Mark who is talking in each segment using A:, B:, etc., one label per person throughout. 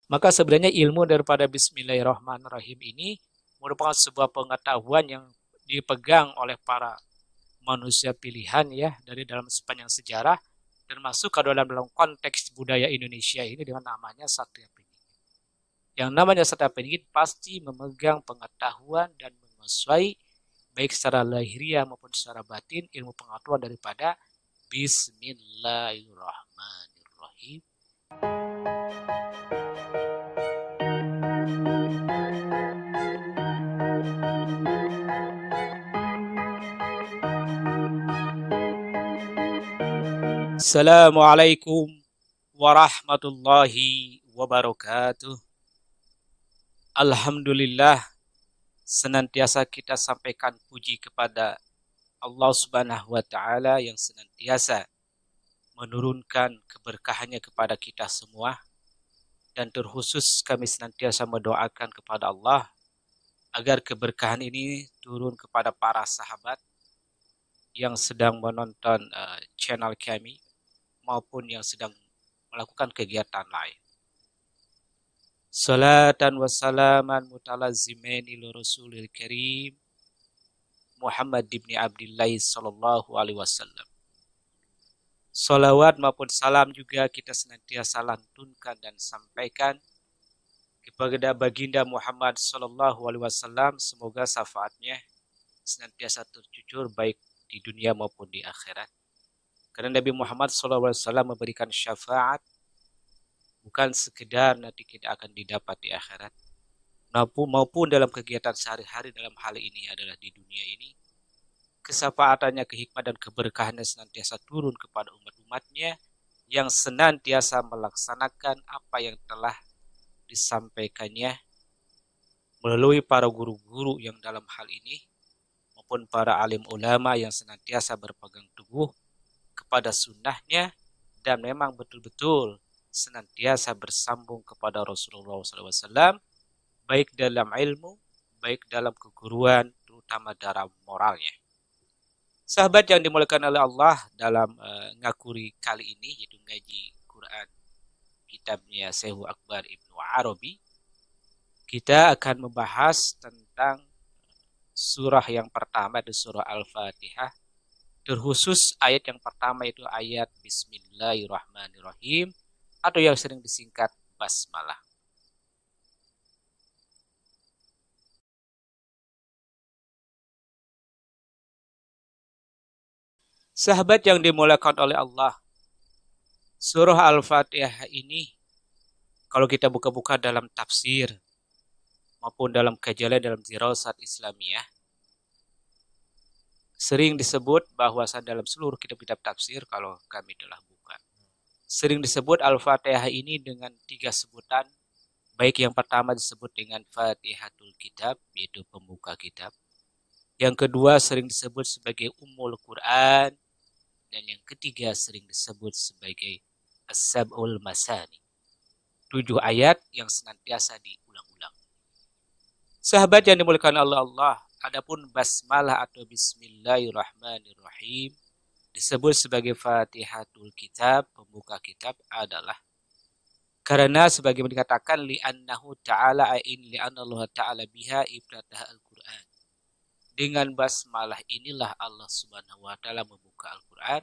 A: Maka sebenarnya ilmu daripada Bismillahirrahmanirrahim ini merupakan sebuah pengetahuan yang dipegang oleh para manusia pilihan ya dari dalam sepanjang sejarah, termasuk kalau dalam konteks budaya Indonesia ini dengan namanya Satya Peningit. Yang namanya Satya Peningit pasti memegang pengetahuan dan menguasai baik secara lahiriah maupun secara batin ilmu pengetahuan daripada Bismillahirrahmanirrahim. Assalamualaikum warahmatullahi wabarakatuh. Alhamdulillah, senantiasa kita sampaikan puji kepada Allah Subhanahu wa taala yang senantiasa menurunkan keberkahannya kepada kita semua, dan terkhusus kami senantiasa mendoakan kepada Allah agar keberkahan ini turun kepada para sahabat yang sedang menonton channel kami maupun yang sedang melakukan kegiatan lain. Salatan wassalaman mutalazimaini li Rasulil Karim Muhammad ibn Abdillah sallallahu alaihi wasallam. Salawat maupun salam juga kita senantiasa lantunkan dan sampaikan kepada baginda Muhammad sallallahu alaihi wasallam, semoga syafaatnya senantiasa tercurah baik di dunia maupun di akhirat. Karena Nabi Muhammad sallallahu alaihi wasallam memberikan syafaat bukan sekedar nanti kita akan didapat di akhirat, maupun dalam kegiatan sehari-hari dalam hal ini adalah di dunia ini. Kesafaatannya, kehikmatan dan keberkahannya senantiasa turun kepada umat-umatnya yang senantiasa melaksanakan apa yang telah disampaikannya melalui para guru-guru yang dalam hal ini maupun para alim ulama yang senantiasa berpegang teguh kepada sunnahnya dan memang betul-betul senantiasa bersambung kepada Rasulullah SAW, baik dalam ilmu, baik dalam keguruan, terutama dalam moralnya. Sahabat yang dimuliakan oleh Allah, dalam ngakuri kali ini, yaitu ngaji Quran kitabnya Syekh Akbar Ibnu Arabi, kita akan membahas tentang surah yang pertama, itu surah Al-Fatihah. Terkhusus ayat yang pertama itu ayat Bismillahirrahmanirrahim, atau yang sering disingkat basmalah. Sahabat yang dimuliakan oleh Allah, surah Al-Fatihah ini kalau kita buka-buka dalam tafsir maupun dalam kajian dalam dirasat Islamiyah, sering disebut bahwasan dalam seluruh kitab-kitab tafsir kalau kami telah buka, sering disebut Al-Fatihah ini dengan 3 sebutan. Baik yang pertama disebut dengan Fatihatul Kitab, yaitu pembuka kitab. Yang kedua sering disebut sebagai Ummul Quran. Dan yang ketiga sering disebut sebagai As-Sab'ul Masani. 7 ayat yang senantiasa diulang-ulang. Sahabat yang dimuliakan Allah, adapun basmalah atau Bismillahirrahmanirrahim disebut sebagai Fatihatul Kitab, pembuka kitab adalah karena sebagaimana dikatakan li'annahu ta'ala li'anna Allah ta'ala biha ibtadah Al-Quran. Dengan basmalah inilah Allah Subhanahu wa taala membuka Al-Quran.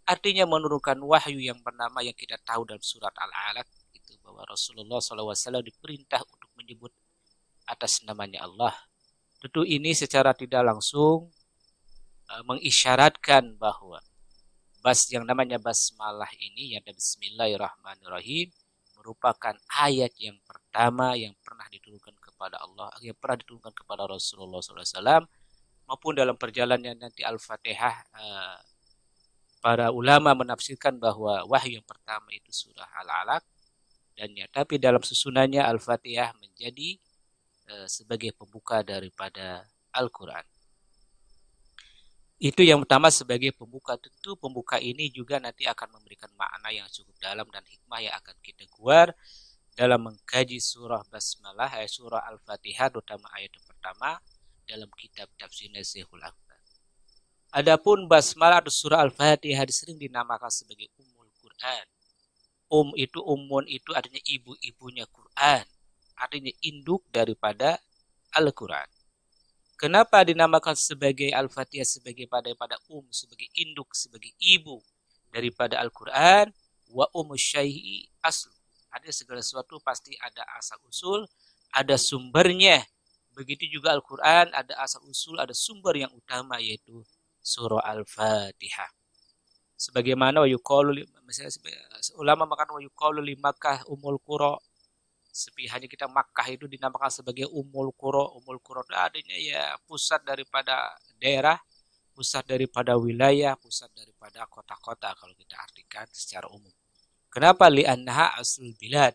A: Artinya menurunkan wahyu yang bernama yang kita tahu dalam surat Al-Alaq itu bahwa Rasulullah SAW diperintah untuk menyebut atas namanya Allah. Tentu ini secara tidak langsung mengisyaratkan bahwa yang namanya basmalah ini, yang ada Bismillahirrahmanirrahim, merupakan ayat yang pertama yang pernah diturunkan kepada Allah, yang pernah diturunkan kepada Rasulullah SAW, maupun dalam perjalanan nanti Al-Fatihah, para ulama menafsirkan bahwa wahyu yang pertama itu surah Al-Alaq, dan tapi dalam susunannya Al-Fatihah menjadi sebagai pembuka daripada Al-Quran. Itu yang pertama sebagai pembuka. Tentu pembuka ini juga nanti akan memberikan makna yang cukup dalam dan hikmah yang akan kita keluar dalam mengkaji surah Basmalah, surah Al-Fatihah, terutama ayat yang pertama dalam kitab tafsir Syekhul Akbar. Adapun basmalah atau surah Al-Fatihah sering dinamakan sebagai Ummul Quran. itu umun itu artinya ibu-ibunya Quran. Artinya induk daripada Al-Quran. Kenapa dinamakan sebagai Al-Fatihah sebagai pada sebagai induk, sebagai ibu daripada Al-Quran? Wa syai'i aslu. Ada segala sesuatu pasti ada asal usul, ada sumbernya. Begitu juga Al-Quran ada asal usul, ada sumber yang utama yaitu surah Al-Fatihah. Sebagaimana misalnya ulama makan wayuqalu li Makkah umul qura. Hanya kita Makkah itu dinamakan sebagai Ummul Qura. Ummul Qura itu adanya ya pusat daripada daerah, pusat daripada wilayah, pusat daripada kota-kota kalau kita artikan secara umum. Kenapa? Li'annaha aslul bilad.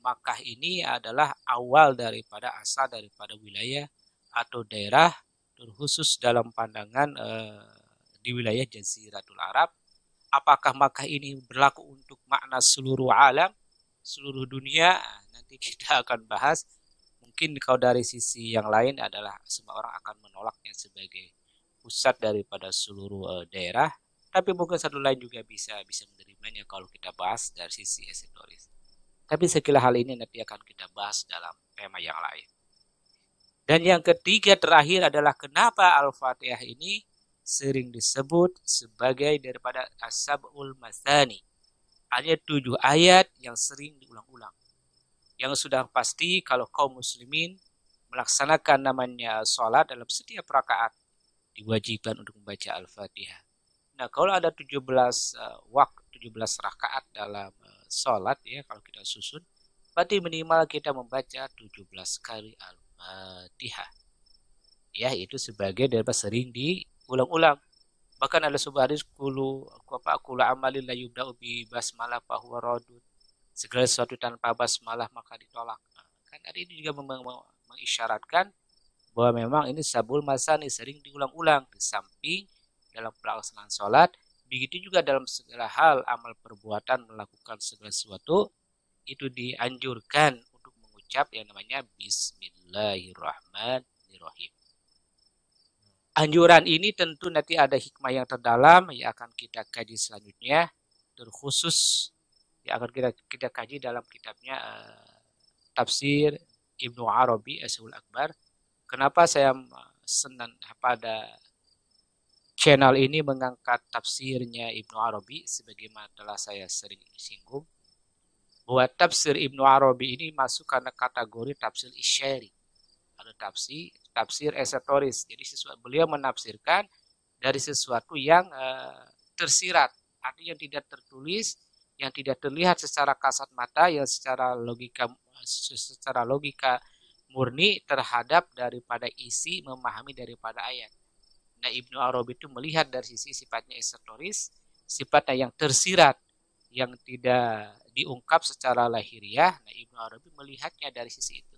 A: Makkah ini adalah awal daripada asal daripada wilayah atau daerah, terkhusus dalam pandangan di wilayah Jaziratul Arab. Apakah Makkah ini berlaku untuk makna seluruh alam, seluruh dunia? Nanti kita akan bahas. Mungkin kalau dari sisi yang lain adalah semua orang akan menolaknya sebagai pusat daripada seluruh daerah. Tapi mungkin satu lain juga bisa menerimanya kalau kita bahas dari sisi esoteris. Tapi sekilas hal ini nanti akan kita bahas dalam tema yang lain. Dan yang ketiga terakhir adalah kenapa Al-Fatihah ini sering disebut sebagai daripada As-Sab'ul Matsani. Hanya 7 ayat yang sering diulang-ulang. Yang sudah pasti kalau kaum muslimin melaksanakan namanya sholat dalam setiap rakaat diwajibkan untuk membaca Al-Fatihah. Nah, kalau ada 17 rakaat dalam sholat ya, kalau kita susun, berarti minimal kita membaca 17 kali Al-Fatihah. Ya, itu sebagai daripada sering diulang-ulang. Bahkan ada sebuah hadis kulu amalin la yubda'u bi basmalah fa huwa radud. Segala sesuatu tanpa basmalah maka ditolak. Kan ada ini juga mengisyaratkan bahwa memang ini sabul masani sering diulang-ulang di samping dalam pelaksanaan sholat. Begitu juga dalam segala hal amal perbuatan melakukan segala sesuatu itu dianjurkan untuk mengucap yang namanya Bismillahirrahmanirrahim. Anjuran ini tentu nanti ada hikmah yang terdalam yang akan kita kaji selanjutnya, terkhusus yang akan kita kaji dalam kitabnya Tafsir Ibnu Arabi As-Sulul Akbar. Kenapa saya senang pada channel ini mengangkat tafsirnya Ibnu Arabi, sebagaimana telah saya sering singgung, bahwa tafsir Ibnu Arabi ini masuk karena kategori tafsir isyari atau tafsir esoteris. Jadi beliau menafsirkan dari sesuatu yang tersirat, artinya yang tidak tertulis, yang tidak terlihat secara kasat mata, yang secara logika murni terhadap daripada isi memahami daripada ayat. Nah, Ibnu Arabi itu melihat dari sisi sifatnya esoteris, sifatnya yang tersirat, yang tidak diungkap secara lahiriah. Nah, Ibnu Arabi melihatnya dari sisi itu.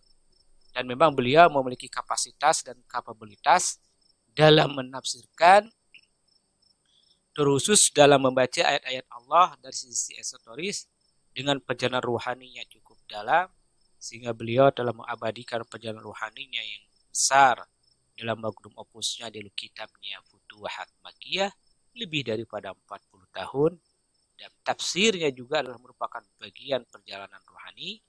A: Dan memang beliau memiliki kapasitas dan kapabilitas dalam menafsirkan, terkhusus dalam membaca ayat-ayat Allah dari sisi esoteris dengan perjalanan ruhaninya cukup dalam, sehingga beliau telah mengabadikan perjalanan ruhaninya yang besar dalam magnum opusnya di kitabnya Futuhat Makkiyah lebih daripada 40 tahun, dan tafsirnya juga adalah merupakan bagian perjalanan ruhani.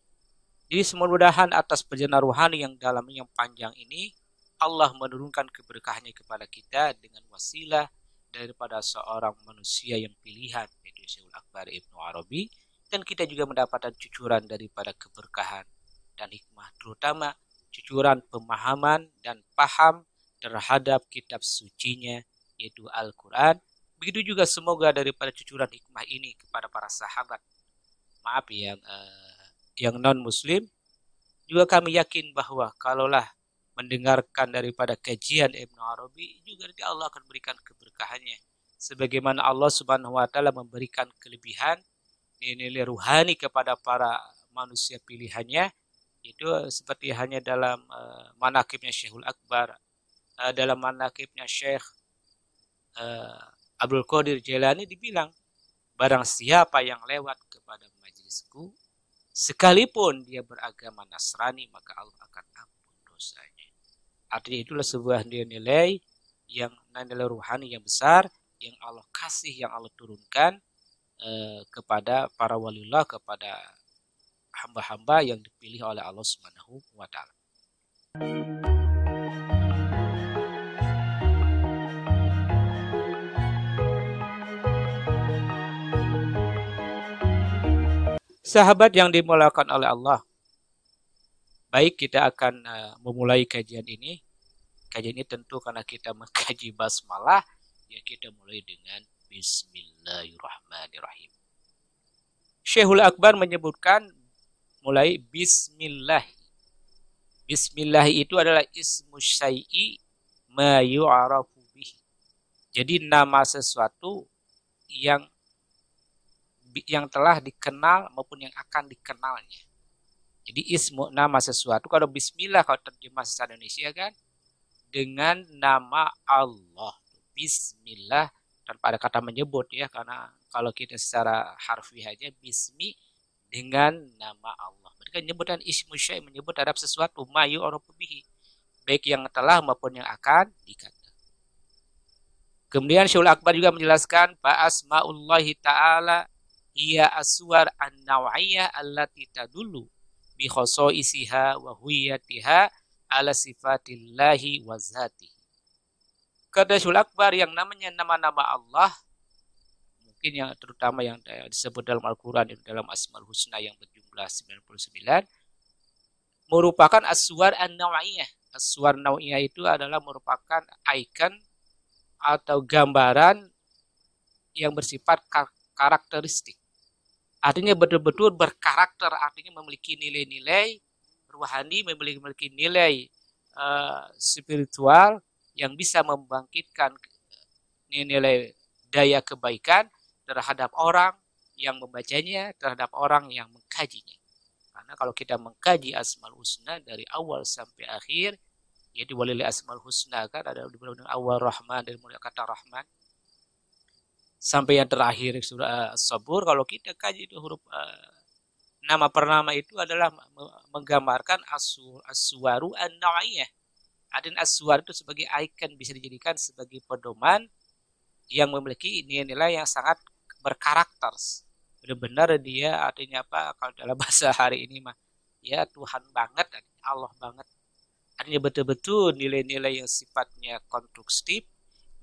A: Jadi mudah-mudahan atas perjalanan ruhani yang dalam yang panjang ini Allah menurunkan keberkahannya kepada kita dengan wasilah daripada seorang manusia yang pilihan, yaitu Syekhul Akbar Ibnu Arabi, dan kita juga mendapatkan cucuran daripada keberkahan dan hikmah, terutama cucuran pemahaman dan paham terhadap kitab sucinya yaitu Al-Quran. Begitu juga semoga daripada cucuran hikmah ini kepada para sahabat, maaf yang non muslim, juga kami yakin bahwa kalaulah mendengarkan daripada kajian Ibnu Arabi, juga nanti Allah akan berikan keberkahannya. Sebagaimana Allah Subhanahu wa taala memberikan kelebihan nilai ruhani kepada para manusia pilihannya, itu seperti hanya dalam manaqibnya Syekhul Akbar, dalam manaqibnya Syekh Abdul Qadir Jailani dibilang, barang siapa yang lewat kepada majelisku, sekalipun dia beragama Nasrani, maka Allah akan ampun dosanya. Artinya itulah sebuah nilai yang nilai ruhani yang besar yang Allah kasih, yang Allah turunkan kepada para waliullah, kepada hamba-hamba yang dipilih oleh Allah Subhanahu wa taala. Sahabat yang dimuliakan oleh Allah, baik kita akan memulai kajian ini. Kajian ini tentu karena kita mengkaji basmalah, ya kita mulai dengan Bismillahirrahmanirrahim. Syekhul Akbar menyebutkan mulai Bismillah. Bismillah itu adalah ismu syai'i ma yu'arafu bihi. Jadi nama sesuatu yang telah dikenal maupun yang akan dikenalnya. Jadi ismu nama sesuatu, kalau Bismillah kalau terjemah secara Indonesia kan dengan nama Allah. Bismillah tanpa ada kata menyebut ya, karena kalau kita secara harfiah aja bismi dengan nama Allah. Mereka menyebutkan ismu syai', menyebut terhadap sesuatu ma yu'rafu bihi, baik yang telah maupun yang akan dikata. Kemudian Syekhul Akbar juga menjelaskan fa asmaullahi ta'ala hiya aswar an-naw'iyah allati tadullu bi khosa'isiha wa huwiyatiha ala sifatillahi wa zatihi. Kata Syekhul Akbar, yang namanya nama-nama Allah, mungkin yang terutama yang disebut dalam Al-Quran, dalam Asmaul Husna yang berjumlah 99, merupakan aswar an-naw'iyah. Aswar naw'iyah itu adalah merupakan icon atau gambaran yang bersifat karakteristik. Artinya betul-betul berkarakter, artinya memiliki nilai-nilai rohani, memiliki nilai spiritual yang bisa membangkitkan nilai daya kebaikan terhadap orang yang membacanya, terhadap orang yang mengkajinya. Karena kalau kita mengkaji Asmaul Husna dari awal sampai akhir, yaitu walil Asmaul Husna kan ada di awal Rahman, dari mulai kata Rahman sampai yang terakhir surah As-Sabur. Kalau kita kaji itu huruf nama per nama itu adalah menggambarkan aswaru an-naw'iyah. Adanya aswar itu sebagai ikon, bisa dijadikan sebagai pedoman yang memiliki nilai-nilai yang sangat berkarakter. Benar-benar dia artinya apa? Kalau dalam bahasa hari ini mah ya Tuhan banget, Allah banget. Artinya betul-betul nilai-nilai yang sifatnya konstruktif,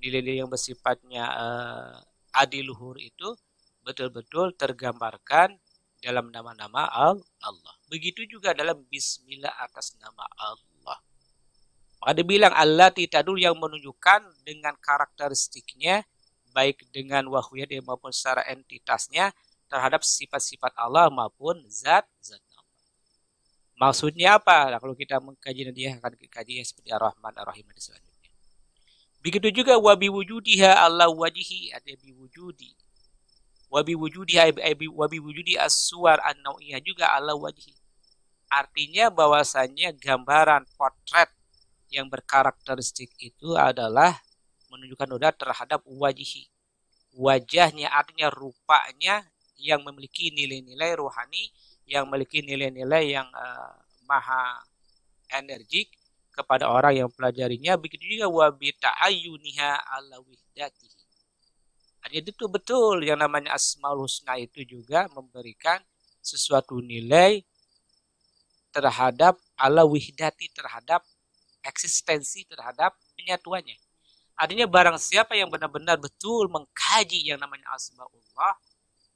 A: nilai-nilai yang bersifatnya adiluhur itu betul-betul tergambarkan dalam nama-nama Allah. Begitu juga dalam Bismillah atas nama Allah. Maka dibilang allati tadul, yang menunjukkan dengan karakteristiknya, baik dengan wahwiyah maupun secara entitasnya terhadap sifat-sifat Allah maupun zat-zat Allah. Maksudnya apa? Nah, kalau kita mengkaji nanti akan dikaji seperti Ar-Rahman Ar-Rahim di selanjutnya. Begitu juga wabi wujudiha Allah wajihi, ada biwujudi. Wabi wujudi as-suwar an-naw'iyah juga ala wajhi. Artinya bahwasannya gambaran potret yang berkarakteristik itu adalah menunjukkan udah terhadap wajhi. Wajahnya artinya rupanya yang memiliki nilai-nilai rohani, yang memiliki nilai-nilai yang maha energik kepada orang yang pelajarinya. Begitu juga wabi ta'ayyuniha ala wihdatihi. Artinya itu betul yang namanya Asmaul Husna itu juga memberikan sesuatu nilai terhadap ala wihdati, terhadap eksistensi, terhadap penyatuannya. Artinya barang siapa yang benar-benar betul mengkaji yang namanya Asmaullah,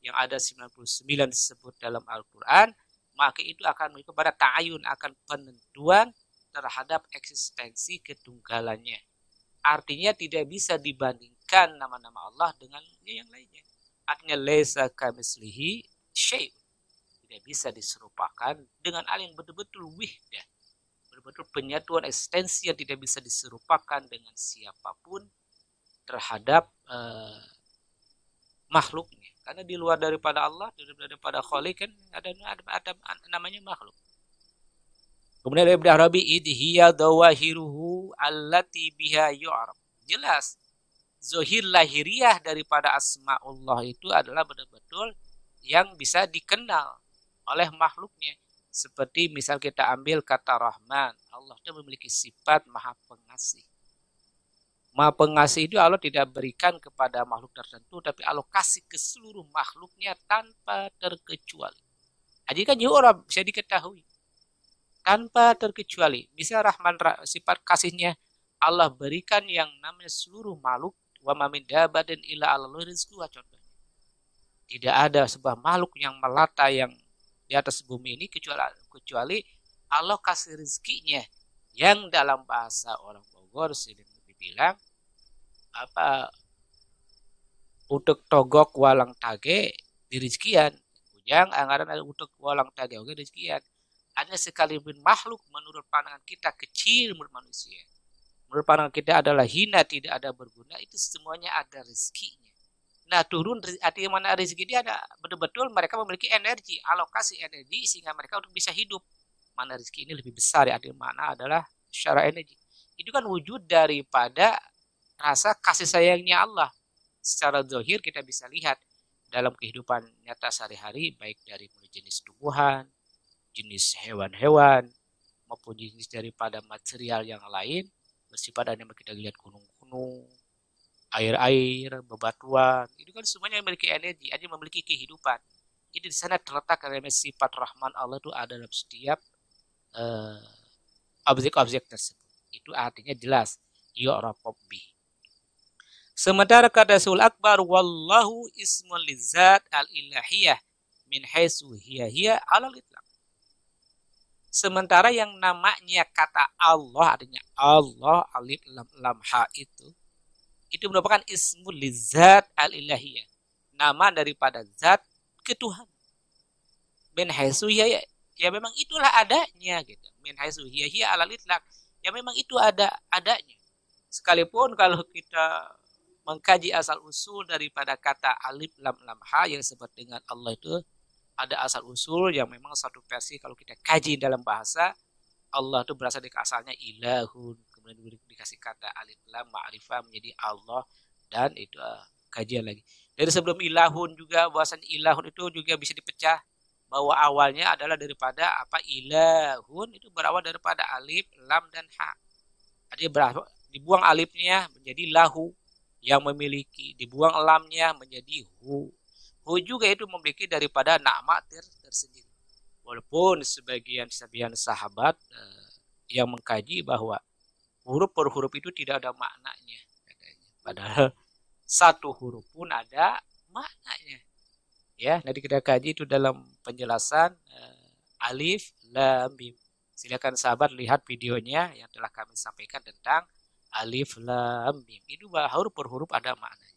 A: yang ada 99 disebut dalam Al-Quran, maka itu akan mengikuti pada ta'ayun, akan penentuan terhadap eksistensi ketunggalannya. Artinya tidak bisa dibandingkan nama-nama Allah dengan yang lainnya. Artinya laisa kamitslihi syai', tidak bisa diserupakan dengan hal yang betul-betul wihdah, betul-betul penyatuan eksistensi yang tidak bisa diserupakan dengan siapapun terhadap makhluknya. Karena di luar daripada Allah, daripada Khaliq kan ada namanya makhluk. Kemudian Ibnu Arabi idhiya dawahiruhu allati biha yu'rab. Jelas zahir lahiriah daripada asmaullah itu adalah betul-betul yang bisa dikenal oleh makhluknya. Seperti misal kita ambil kata Rahman, Allah itu memiliki sifat maha pengasih. Maha pengasih itu Allah tidak berikan kepada makhluk tertentu, tapi Allah kasih ke seluruh makhluknya tanpa terkecuali. Jadi kan orang bisa diketahui tanpa terkecuali. Bisa Rahman sifat kasihnya Allah berikan yang namanya seluruh makhluk. Wa ma min dabatin illa 'alallahi rizquha contohnya. Tidak ada sebuah makhluk yang melata yang di atas bumi ini kecuali Allah kasih rezekinya, yang dalam bahasa orang Bogor sering dibilang apa, untuk togok walang tage di rezekian. Ujang anggaran ada untuk walang tage oke rezekian. Hanya sekalipun makhluk menurut pandangan kita kecil menurut manusia, menurut pandangan kita adalah hina, tidak ada berguna, itu semuanya ada rezekinya. Nah, turun artinya mana rezeki dia ada, betul-betul mereka memiliki energi, alokasi energi sehingga mereka untuk bisa hidup. Mana rezeki ini lebih besar ya, artinya mana adalah secara energi. Itu kan wujud daripada rasa kasih sayangnya Allah. Secara zahir kita bisa lihat dalam kehidupan nyata sehari-hari, baik dari jenis tumbuhan, jenis hewan-hewan, maupun jenis daripada material yang lain, bersifat yang kita lihat gunung-gunung, air-air, bebatuan, itu kan semuanya memiliki energi, aja memiliki kehidupan. Itu di sana terletak karena sifat Rahman Allah itu ada dalam setiap objek-objek tersebut. Itu artinya jelas, yu'rafub bih. Sementara kata sul akbar wallahu ismul lizzat al-ilahiyah min haitsu hiya alal itlaq. Sementara yang namanya kata Allah, artinya Allah alif lam lam ha itu merupakan ismul lizzat al-ilahiyah, nama daripada zat ketuhanan. Min haitsu hiya, ya memang itulah adanya gitu. Min haitsu hiya alal itlaq, ya memang itu adanya. Sekalipun kalau kita mengkaji asal usul daripada kata alif lam lam ha yang disebut dengan Allah itu, ada asal usul yang memang satu versi kalau kita kaji dalam bahasa, Allah itu berasal dari asalnya ilahun, kemudian dikasih kata alif lam ma'rifah menjadi Allah, dan itu kajian lagi. Dari sebelum ilahun juga, bahasanya ilahun itu juga bisa dipecah, bahwa awalnya adalah daripada apa, ilahun itu berawal daripada alif, lam, dan ha. Jadi dibuang alifnya menjadi lahu, yang memiliki, dibuang lamnya menjadi hu. Hu juga itu memiliki daripada nama tersendiri. Walaupun sebagian sahabat yang mengkaji bahwa huruf per huruf itu tidak ada maknanya katanya. Padahal satu huruf pun ada maknanya. Ya, nanti kita kaji itu dalam penjelasan alif lam mim. Silakan sahabat lihat videonya yang telah kami sampaikan tentang alif lam mim. Itu huruf per huruf ada maknanya.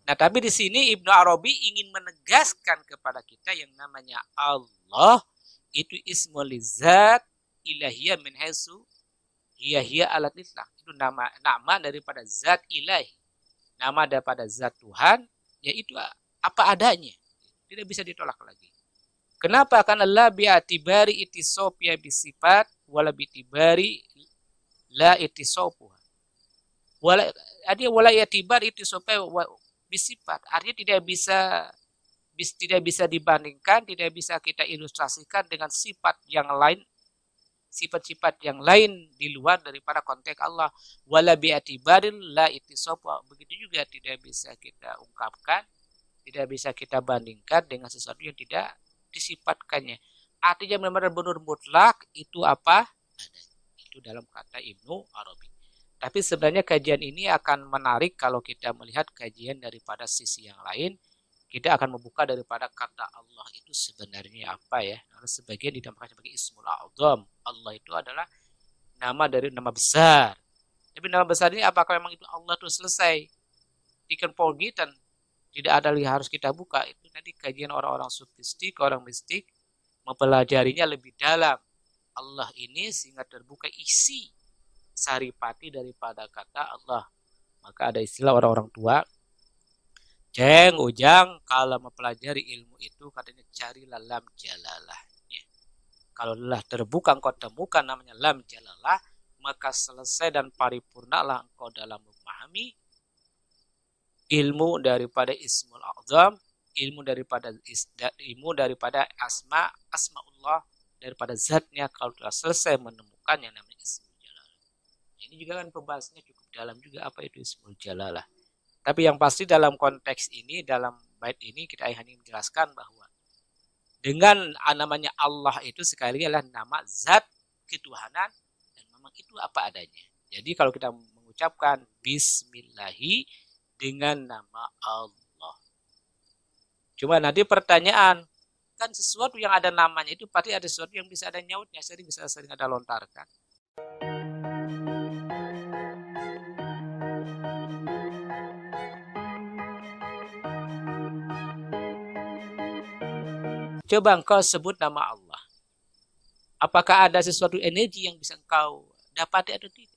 A: Nah, tapi di sini Ibnu Arabi ingin menegaskan kepada kita yang namanya Allah itu ismul lizzat ilahiyah min haitsu hiya alat itlaq. Itu nama daripada zat ilahi. Nama daripada zat Tuhan, yaitu apa adanya. Tidak bisa ditolak lagi. Kenapa? Karena la bi'atibari itisofya bisifat wala bi'atibari la itisofuha. Wala yatibar itisofya bisifat. Artinya tidak bisa dibandingkan, tidak bisa kita ilustrasikan dengan sifat yang lain, sifat-sifat yang lain di luar daripada konteks Allah. Wala bi'atibaril la itisofuha. Begitu juga tidak bisa kita ungkapkan, tidak bisa kita bandingkan dengan sesuatu yang tidak disifatkannya. Artinya benar-benar mutlak itu apa? Itu dalam kata Ibnu Arabi. Tapi sebenarnya kajian ini akan menarik kalau kita melihat kajian daripada sisi yang lain. Kita akan membuka daripada kata Allah itu sebenarnya apa ya. Karena sebagian dinamakan sebagai Ismul A'zam. Allah itu adalah nama besar. Tapi nama besar ini apakah memang itu Allah itu selesai? Ikan polgitan. Tidak ada yang harus kita buka. Itu nanti kajian orang-orang sufistik, orang mistik mempelajarinya lebih dalam. Allah ini sehingga terbuka isi saripati daripada kata Allah. Maka ada istilah orang-orang tua, Ceng, Ujang, kalau mempelajari ilmu itu katanya carilah lam jalalahnya. Kalau telah terbuka engkau temukan namanya lam jalalah, maka selesai dan paripurnalah engkau dalam memahami ilmu daripada Ismul A'zam, ilmu daripada asmaullah, daripada zatnya. Kalau telah selesai menemukan yang namanya Ismul Jalal. Ini juga kan pembahasannya cukup dalam juga apa itu Ismul Jalalah. Tapi yang pasti dalam konteks ini, dalam bait ini kita hanya menjelaskan bahwa dengan namanya Allah itu sekali lagi adalah nama zat ketuhanan dan memang itu apa adanya. Jadi kalau kita mengucapkan Bismillahi dengan nama Allah. Cuma nanti pertanyaan, kan sesuatu yang ada namanya itu pasti ada sesuatu yang bisa ada nyautnya, sering ada lontarkan. Coba engkau sebut nama Allah. Apakah ada sesuatu energi yang bisa engkau dapati atau tidak?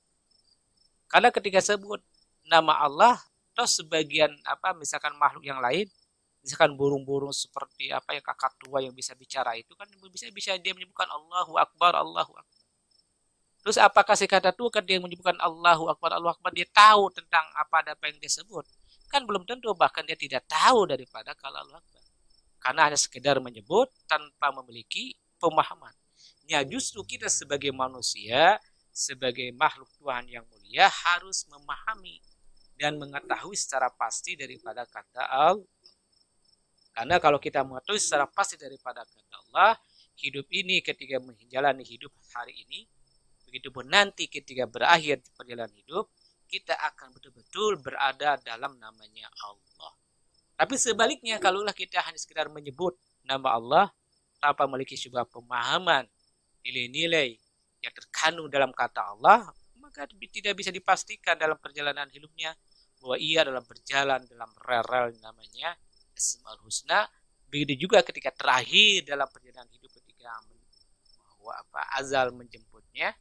A: Karena ketika sebut nama Allah, toh sebagian misalkan makhluk yang lain, misalkan burung-burung seperti kakak tua yang bisa bicara itu kan bisa dia menyebutkan Allahu Akbar, Allahu Akbar. Terus apakah si kata tua kan dia menyebutkan Allahu Akbar, Allahu Akbar, dia tahu tentang apa yang dia sebut? Kan belum tentu, bahkan dia tidak tahu daripada kalau Allahu Akbar. Karena hanya sekedar menyebut tanpa memiliki pemahaman. Ya justru kita sebagai manusia, sebagai makhluk Tuhan yang mulia harus memahami dan mengetahui secara pasti daripada kata Allah. Karena kalau kita mengetahui secara pasti daripada kata Allah, hidup ini ketika menjalani hidup hari ini, begitu pun nanti ketika berakhir perjalanan hidup, kita akan betul-betul berada dalam namanya Allah. Tapi sebaliknya, kalaulah kita hanya sekedar menyebut nama Allah tanpa memiliki sebuah pemahaman, nilai-nilai yang terkandung dalam kata Allah, maka tidak bisa dipastikan dalam perjalanan hidupnya bahwa ia adalah berjalan dalam rel-rel namanya Asmaul Husna. Begitu juga ketika terakhir dalam perjalanan hidup ketika bahwa azal menjemputnya,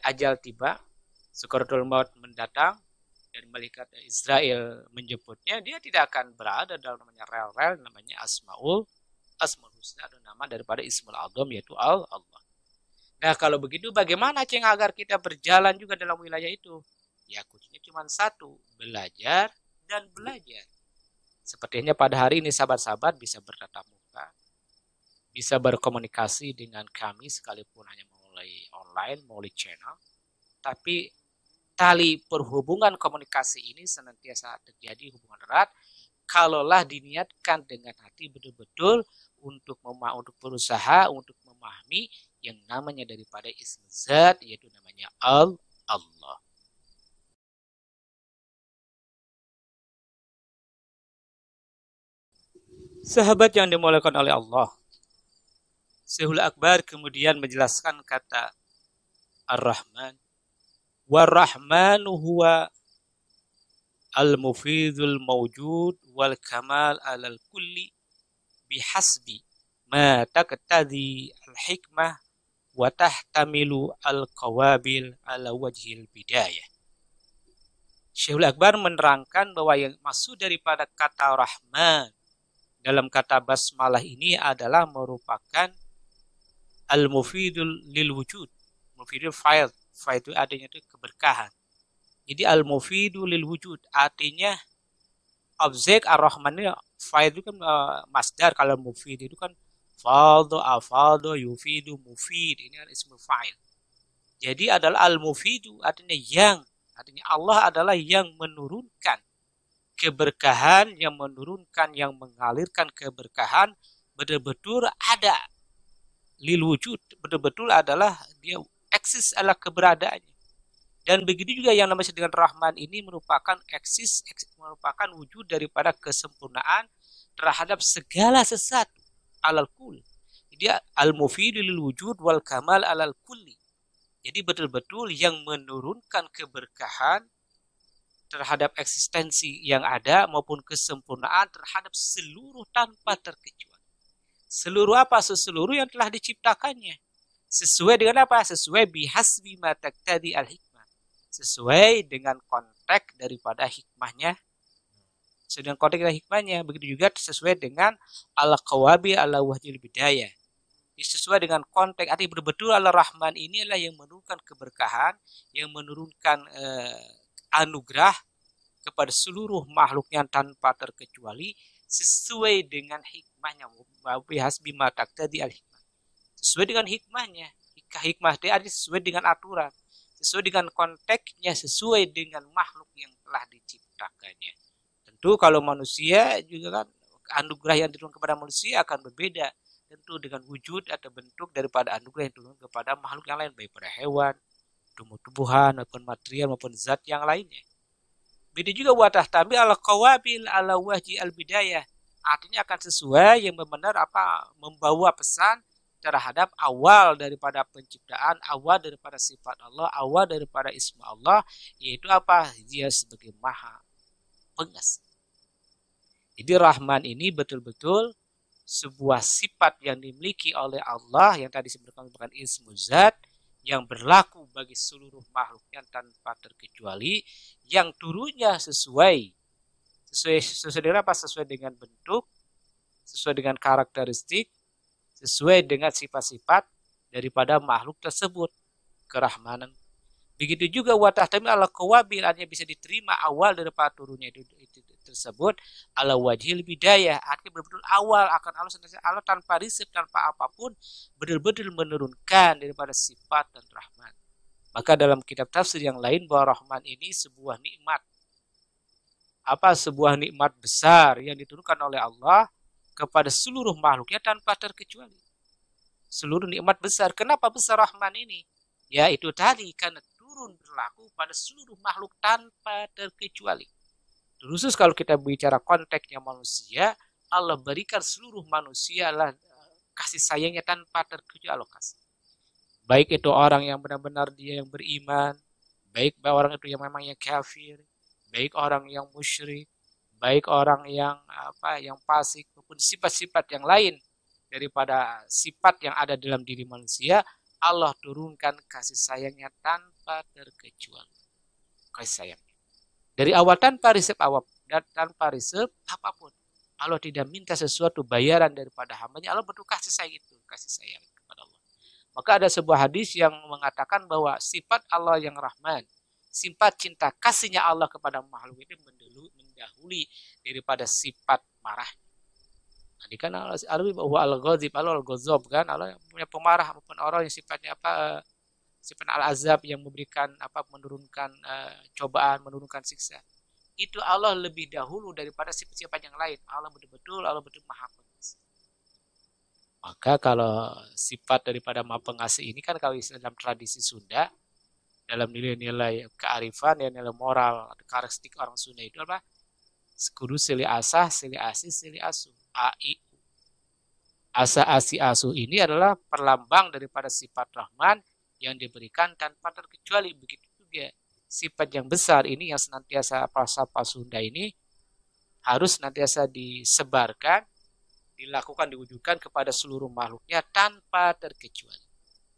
A: ajal tiba, Sakaratul Maut mendatang, dan malaikat Israel menjemputnya, dia tidak akan berada dalam namanya rel-rel namanya Asmaul Husna, dan nama daripada Ismul Azam yaitu Allah. Nah kalau begitu bagaimana agar kita berjalan juga dalam wilayah itu? Ya kuncinya cuma satu, belajar dan belajar. Sepertinya pada hari ini sahabat-sahabat bisa bertatap muka, bisa berkomunikasi dengan kami sekalipun hanya melalui online, melalui channel, tapi tali perhubungan komunikasi ini senantiasa terjadi hubungan erat kalaulah diniatkan dengan hati betul-betul untuk berusaha untuk memahami yang namanya daripada ism zat, yaitu namanya Allah. Sahabat yang dimuliakan oleh Allah, Syekhul Akbar kemudian menjelaskan kata Ar-Rahman. War-Rahmanu huwa al-mufidul mawjud wal kamal alal kulli bihasbi ma taqtadi al-hikmah wa tahtamilu al-qawabil ala wajhil bidayah. Syekhul Akbar menerangkan bahwa yang maksud daripada kata Rahman dalam kata basmalah ini adalah merupakan al-mufidul lil wujud. Mufidul fa'il itu artinya itu keberkahan. Jadi al-mufidu lil wujud artinya objek ar-Rahman ini fa'il itu kan masdar, kalau mufid itu kan faldo, afaldo, yufidu, mufid, ini adalah ismul fa'il. Jadi adalah al-mufidu artinya artinya Allah adalah yang menurunkan keberkahan, yang menurunkan, yang mengalirkan keberkahan betul-betul ada lil wujud, betul-betul adalah dia eksis adalah keberadaannya. Dan begitu juga yang namanya dengan Rahman ini merupakan eksis merupakan wujud daripada kesempurnaan terhadap segala sesuatu alal kul. Jadi al-mufidu lil wujud wal kamal alal kulli. Jadi betul-betul yang menurunkan keberkahan terhadap eksistensi yang ada maupun kesempurnaan terhadap seluruh tanpa terkecuali. Seluruh apa? Seluruh yang telah diciptakannya. Sesuai dengan apa? Sesuai bihasbi ma taqtadi al-hikmah. Sesuai dengan konteks daripada hikmahnya. Sesuai dengan konteks dari hikmahnya. Begitu juga sesuai dengan al-qawabi ala wajhil bidayah. Sesuai dengan konteks. Artinya betul-betul al-Rahman ini adalah yang menurunkan keberkahan, yang menurunkan anugerah kepada seluruh makhluknya tanpa terkecuali sesuai dengan hikmahnya. Bihasbi ma taqtadi al-hikmah. Sesuai dengan hikmahnya. Hikmah dia sesuai dengan aturan, sesuai dengan konteksnya, sesuai dengan makhluk yang telah diciptakannya. Tentu kalau manusia juga kan anugerah yang diturunkan kepada manusia akan berbeda tentu dengan wujud atau bentuk daripada anugerah yang diturunkan kepada makhluk yang lain, baik pada hewan, tumbuh-tumbuhan maupun material maupun zat yang lainnya. Beda juga watah tabi ala qawabil ala wajhi al bidayah. Artinya akan sesuai yang benar membawa pesan terhadap awal daripada penciptaan, awal daripada sifat Allah, awal daripada isma Allah, yaitu apa? Dia sebagai Maha Pengasih. Jadi Rahman ini betul-betul sebuah sifat yang dimiliki oleh Allah yang tadi disebutkan merupakan ismu zat yang berlaku bagi seluruh makhluknya tanpa terkecuali, yang turunnya sesuai dengan apa? Sesuai dengan bentuk, sesuai dengan karakteristik, sesuai dengan sifat-sifat daripada makhluk tersebut, kerahmanan. Begitu juga watah tamil ala qawabil, artinya bisa diterima awal daripada turunnya itu tersebut ala wajhil bidayah, artinya betul-betul awal akan Allah tanpa riset, tanpa apapun, betul-betul menurunkan daripada sifat dan rahman. Maka dalam kitab tafsir yang lain bahwa Rahman ini sebuah nikmat, sebuah nikmat besar yang diturunkan oleh Allah kepada seluruh makhluknya tanpa terkecuali. Seluruh nikmat besar. Kenapa besar Rahman ini? Ya itu tadi, karena turun berlaku pada seluruh makhluk tanpa terkecuali. Khusus kalau kita bicara konteksnya manusia, Allah berikan seluruh manusia lah kasih sayangnya tanpa terkecuali Allah kasih. Baik itu orang yang benar-benar dia yang beriman, baik orang itu yang memang yang kafir, baik orang yang musyrik, baik orang yang yang fasik, maupun sifat-sifat yang lain daripada sifat yang ada dalam diri manusia, Allah turunkan kasih sayangnya tanpa terkecuali. Kasih sayangnya dari awal tanpa riset apapun. Allah tidak minta sesuatu bayaran daripada hambanya. Allah betul kasih sayang itu, kasih sayang kepada Allah. Maka ada sebuah hadis yang mengatakan bahwa sifat Allah yang Rahman, sifat cinta kasihnya Allah kepada makhluk itu mendahului daripada sifat marah. Tadi kan Allah al-ghazib, Allah al-ghazab kan, Allah punya pemarah maupun orang yang sifatnya sifat al-azab yang memberikan menurunkan cobaan, menurunkan siksa. Itu Allah lebih dahulu daripada sifat-sifat yang lain. Allah betul Maha Pengasih. Maka kalau sifat daripada Maha Pengasih ini kan kalau dalam tradisi Sunda, dalam nilai-nilai kearifan, nilai moral, karakteristik orang Sunda itu apa? Kudu sili asah, sili asih, sili asuh. AIU. Asa asi asuh ini adalah perlambang daripada sifat Rahman yang diberikan tanpa terkecuali. Begitu juga sifat yang besar ini yang senantiasa falsafah Sunda ini harus senantiasa disebarkan, dilakukan, diwujudkan kepada seluruh makhluknya tanpa terkecuali.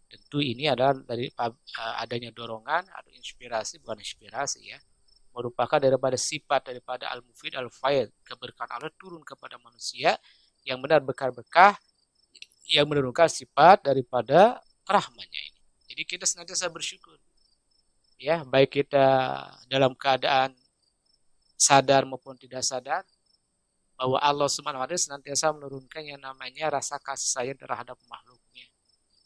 A: Tentu ini adalah dari adanya dorongan atau inspirasi, bukan inspirasi ya, merupakan daripada sifat daripada al-mufid al-faid, keberkahan Allah turun kepada manusia yang benar berkah yang menurunkan sifat daripada rahmannya ini. Jadi kita senantiasa bersyukur ya, baik kita dalam keadaan sadar maupun tidak sadar bahwa Allah Subhanahu wa taala senantiasa menurunkan yang namanya rasa kasih sayang terhadap makhluknya.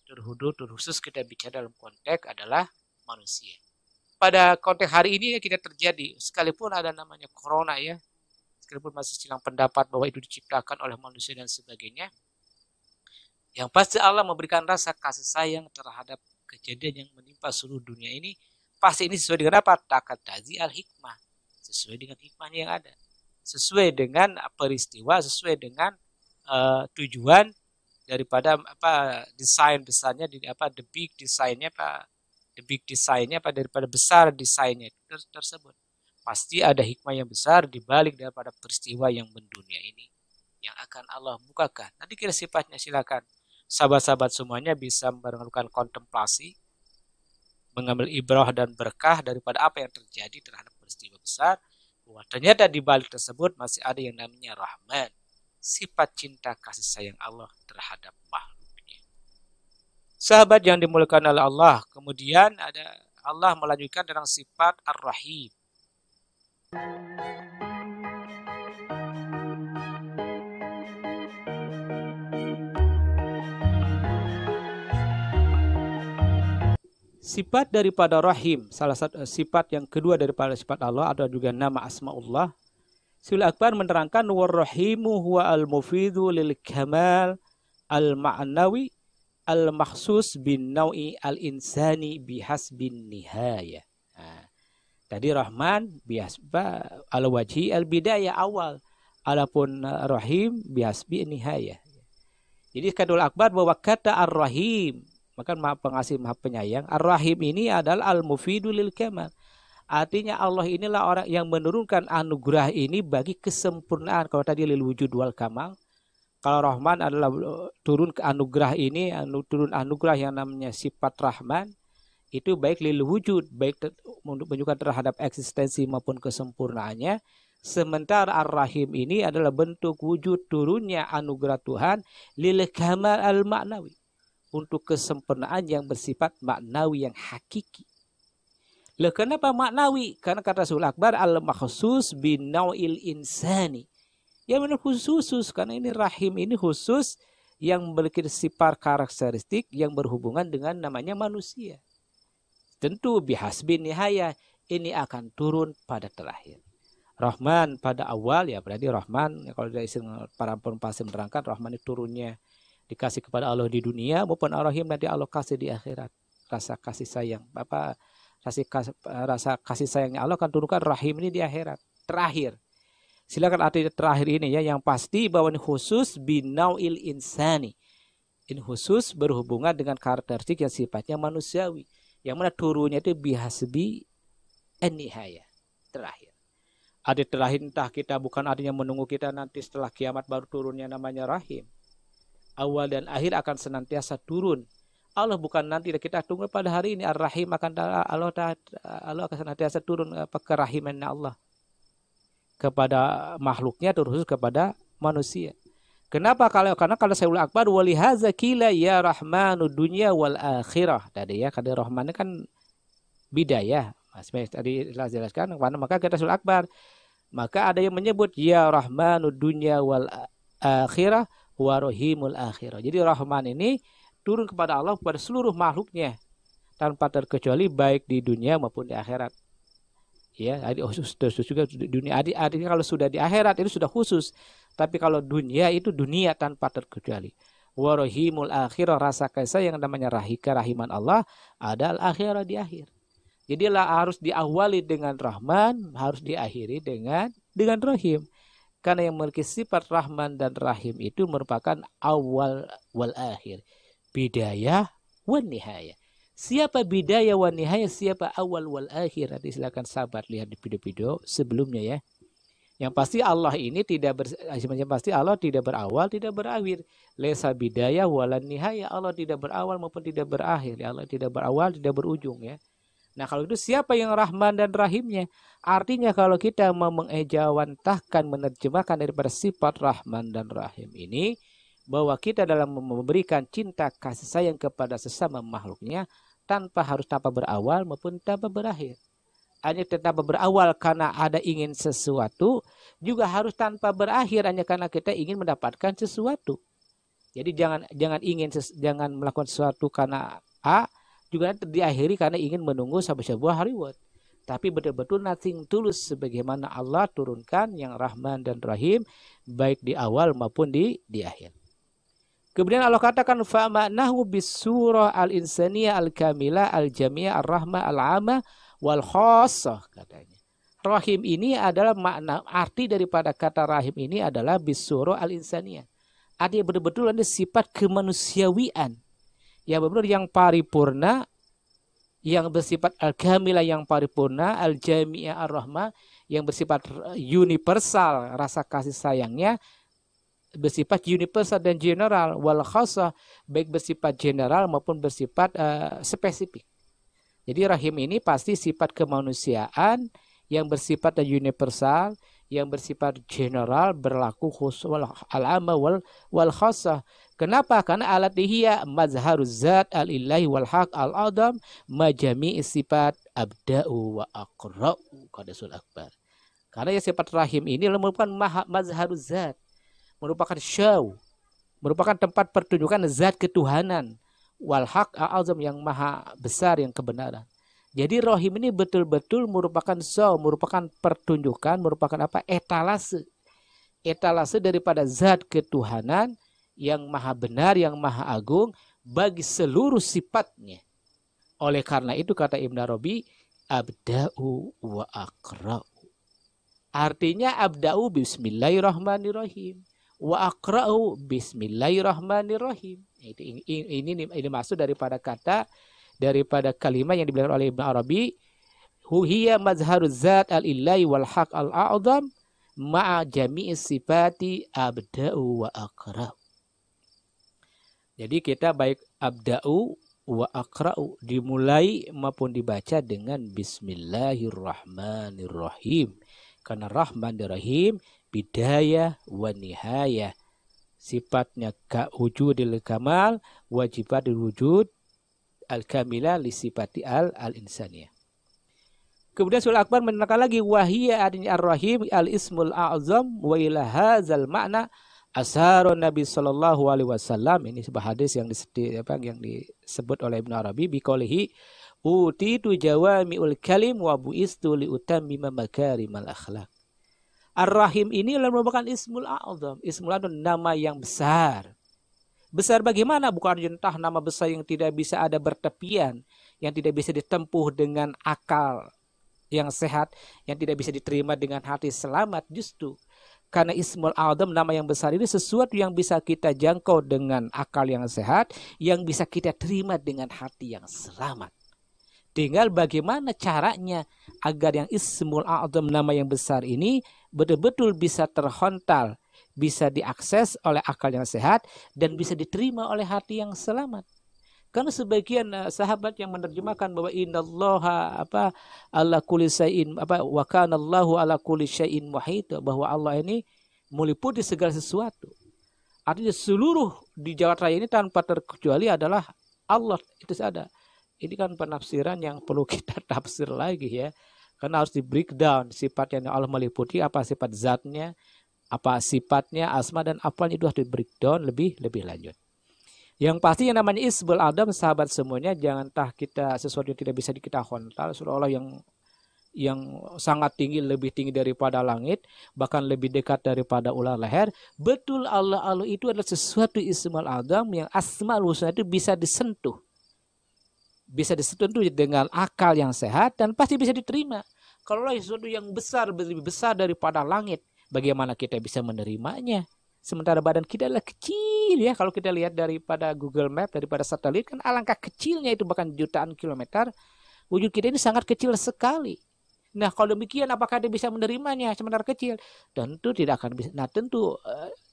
A: Terkhusus kita bicara dalam konteks adalah manusia. Pada konteks hari ini kita terjadi, sekalipun ada namanya corona ya, sekalipun masih silang pendapat bahwa itu diciptakan oleh manusia dan sebagainya, yang pasti Allah memberikan rasa kasih sayang terhadap kejadian yang menimpa seluruh dunia ini. Pasti ini sesuai dengan apa? Taqaddazi al-hikmah, sesuai dengan hikmahnya yang ada, sesuai dengan peristiwa, sesuai dengan tujuan daripada desain besarnya, the big desainnya daripada besar desainnya tersebut. Pasti ada hikmah yang besar di balik daripada peristiwa yang mendunia ini yang akan Allah bukakan. Nanti kira sifatnya silakan sahabat-sahabat semuanya bisa melakukan kontemplasi, mengambil ibrah dan berkah daripada apa yang terjadi terhadap peristiwa besar, bahwa ternyata di balik tersebut masih ada yang namanya Rahman, sifat cinta kasih sayang Allah terhadap makhluknya. Sahabat yang dimuliakan oleh Allah, kemudian ada Allah melanjutkan tentang sifat Ar-Rahim. Sifat daripada rahim, salah satu sifat yang kedua daripada sifat Allah, ada juga nama asmaullah. Syaikhul Akbar menerangkan war-rahimu huwa al-mufidu lil kamal al-ma'nawi al-makhsus bin naui al-insani bihasbin nihaya. Nah, tadi Rahman bihasba al-wajhi al-bidayah awal, alapun Rahim bihasbi nihaya. Jadi Syaikhul Akbar bahwa kata ar-rahim, maka Maha Pengasih Maha Penyayang, ar-rahim ini adalah al-mufidu lil kamal. Artinya Allah inilah orang yang menurunkan anugerah ini bagi kesempurnaan. Kalau tadi lil wujud wal kamal. Kalau Rahman adalah turun ke anugerah ini, turun anugerah yang namanya sifat Rahman. Itu baik lil wujud, baik untuk menunjukkan terhadap eksistensi maupun kesempurnaannya. Sementara ar-rahim ini adalah bentuk wujud turunnya anugerah Tuhan lil kamal al-ma'nawi. Untuk kesempurnaan yang bersifat maknawi yang hakiki. Lah kenapa maknawi? Karena kata Syaikhul Akbar al-makhsus bin nau'il insani. Ya benar khusus karena ini rahim ini khusus yang memiliki sifat karakteristik yang berhubungan dengan namanya manusia. Tentu bihasbin nihaya ini akan turun pada terakhir. Rahman pada awal ya berarti Rahman kalau dari para penfasir menerangkan Rahman itu turunnya dikasih kepada Allah di dunia maupun ar-rahim nanti Allah kasih di akhirat. Rasa kasih sayang rasa kasih sayangnya Allah akan turunkan rahim ini di akhirat terakhir. Silakan arti terakhir ini ya, yang pasti bahwa ini khusus binauil insani. Ini khusus berhubungan dengan karakteristik yang sifatnya manusiawi. Yang mana turunnya itu bihasbi an-nihaya, terakhir. Arti terakhir entah kita bukan artinya menunggu kita nanti setelah kiamat baru turunnya namanya rahim. Awal dan akhir akan senantiasa turun. Allah bukan nanti kita tunggu pada hari ini ar-rahim akan Allah akan senantiasa turun kerahimannya Allah kepada makhluknya terus kepada manusia. Kenapa? Karena kalau Syaikhul Akbar walihaza kila ya rahmanu dunya wal akhirah tadi ya, kada rahman kan bidayah. Mas tadi jelaskan maka kata Syaikhul Akbar maka ada yang menyebut ya rahmanu dunya wal akhirah wa rahimul akhirah. Jadi Rahman ini turun kepada Allah kepada seluruh makhluknya tanpa terkecuali baik di dunia maupun di akhirat. Ya, khusus juga di dunia. Artinya kalau sudah di akhirat itu sudah khusus. Tapi kalau dunia itu dunia tanpa terkecuali. Warahimul akhirah rasa kasih yang namanya kerahiman Allah adalah akhirat di akhir. Jadilah harus diawali dengan Rahman, harus diakhiri dengan Rahim. Karena yang memiliki sifat Rahman dan Rahim itu merupakan awal wal akhir. Bidayah wan nihaya. Siapa bidayah wan nihaya, siapa awal wal akhir. Nanti silakan sahabat lihat di video-video sebelumnya ya. Yang pasti Allah ini pasti Allah tidak berawal, tidak berakhir. Laisa bidayah walan nihaya. Allah tidak berawal maupun tidak berakhir. Allah tidak berawal, tidak berujung ya. Nah kalau itu siapa yang Rahman dan Rahimnya? Artinya kalau kita mau mengejawantahkan, menerjemahkan daripada sifat Rahman dan Rahim ini, bahwa kita dalam memberikan cinta kasih sayang kepada sesama makhluknya tanpa berawal maupun tanpa berakhir. Hanya tanpa berawal karena ada ingin sesuatu, juga harus tanpa berakhir hanya karena kita ingin mendapatkan sesuatu. Jadi jangan melakukan sesuatu karena A, juga diakhiri karena ingin menunggu sebuah reward. Tapi betul-betul nothing tulus sebagaimana Allah turunkan yang Rahman dan Rahim baik di awal maupun di akhir. Kemudian Allah katakan fa'ma'nahu bis-surah al-insaniyah al-kamilah al-jamiyah ar-rahmah al-'amah wal khassah katanya. Rahim ini adalah makna arti daripada kata rahim ini adalah bis-surah al-insaniyah. Artinya betul-betul ada sifat kemanusiawian. Ya benar yang paripurna, yang bersifat al-kamilah yang paripurna, al-jamiyah ar-rahmah yang bersifat universal rasa kasih sayangnya, bersifat universal dan general, wal khasah baik bersifat general maupun bersifat spesifik. Jadi rahim ini pasti sifat kemanusiaan yang bersifat universal, yang bersifat general, berlaku khusus al-amma wal khasah. Kenapa? Karena alat hiya mazharuz zat al-ilahi wal haq al-adam majami' sifat abda'u wa aqra'u kata Syaikhul Akbar. Karena ya sifat rahim ini merupakan mazharuz zat, merupakan show, merupakan tempat pertunjukan zat ketuhanan, wal haq al-azam, yang maha besar yang kebenaran. Jadi rahim ini betul-betul merupakan merupakan pertunjukan, merupakan apa? Etalase. Etalase daripada zat ketuhanan yang maha benar, yang maha agung bagi seluruh sifatnya. Oleh karena itu kata Ibn Arabi, abda'u wa aqra'u. Artinya abda'u bismillahirrahmanirrahim wa aqra'u bismillahirrahmanirrahim. Ini maksud daripada kalimat yang dibilang oleh Ibn Arabi, huhiya mazharuz zat al-illahi wal haq al-a'zam ma'a jami'i sifati abda'u wa aqra'u. Jadi kita baik abda'u wa aqra'u dimulai maupun dibaca dengan bismillahirrahmanirrahim. Karena Rahman dan Rahim bidayah wa nihayah. Sifatnya wujudil kamal, wajibatul wujud al-kamilah li sifati al-insaniyah. Kemudian surah Akbar menerangkan lagi wahiyya artinya ar-rahim al-ismul a'zam wa ila hadzal ma'na asharun Nabi sallallahu alaihi wasallam. Ini sebuah hadis yang disebut oleh Ibn Arabi biqaulihi utitu jawami'ul kalim wa bu'istu li utammima makarimal akhlaq. Ar-Rahim ini merupakan ismul a'zam. Ismul a'zam nama yang besar. Besar bagaimana? Bukan entah nama besar yang tidak bisa ada bertepian, yang tidak bisa ditempuh dengan akal yang sehat, yang tidak bisa diterima dengan hati selamat. Justru karena ismul a'zam, nama yang besar ini sesuatu yang bisa kita jangkau dengan akal yang sehat, yang bisa kita terima dengan hati yang selamat. Tinggal bagaimana caranya agar yang ismul a'zam, nama yang besar ini betul-betul bisa terhontal, bisa diakses oleh akal yang sehat dan bisa diterima oleh hati yang selamat. Karena sebagian sahabat yang menerjemahkan bahwa innallaha ala kulli syai'in wa kana Allahu ala kulli syai'in muhita, bahwa Allah ini meliputi segala sesuatu. Artinya seluruh di jagat raya ini tanpa terkecuali adalah Allah itu ada. Ini kan penafsiran yang perlu kita tafsir lagi ya. Karena harus di breakdown sifat yang Allah meliputi, apa sifat zatnya, apa sifatnya, asma dan apanya, itu harus di breakdown lebih lanjut. Yang pasti yang namanya ismul a'zam, sahabat semuanya, jangan kita sesuatu yang tidak bisa kita hontal, seolah-olah yang sangat tinggi, lebih tinggi daripada langit, bahkan lebih dekat daripada ular leher. Betul, Allah itu adalah sesuatu ismul a'zam yang asmaul husna itu bisa disentuh. Bisa disentuh dengan akal yang sehat dan pasti bisa diterima. Kalau sesuatu yang besar, lebih besar daripada langit, bagaimana kita bisa menerimanya? Sementara badan kita adalah kecil ya. Kalau kita lihat daripada Google Map, daripada satelit, kan alangkah kecilnya itu, bahkan jutaan kilometer. Wujud kita ini sangat kecil sekali. Nah kalau demikian apakah dia bisa menerimanya sementara kecil? Tentu tidak akan bisa. Nah tentu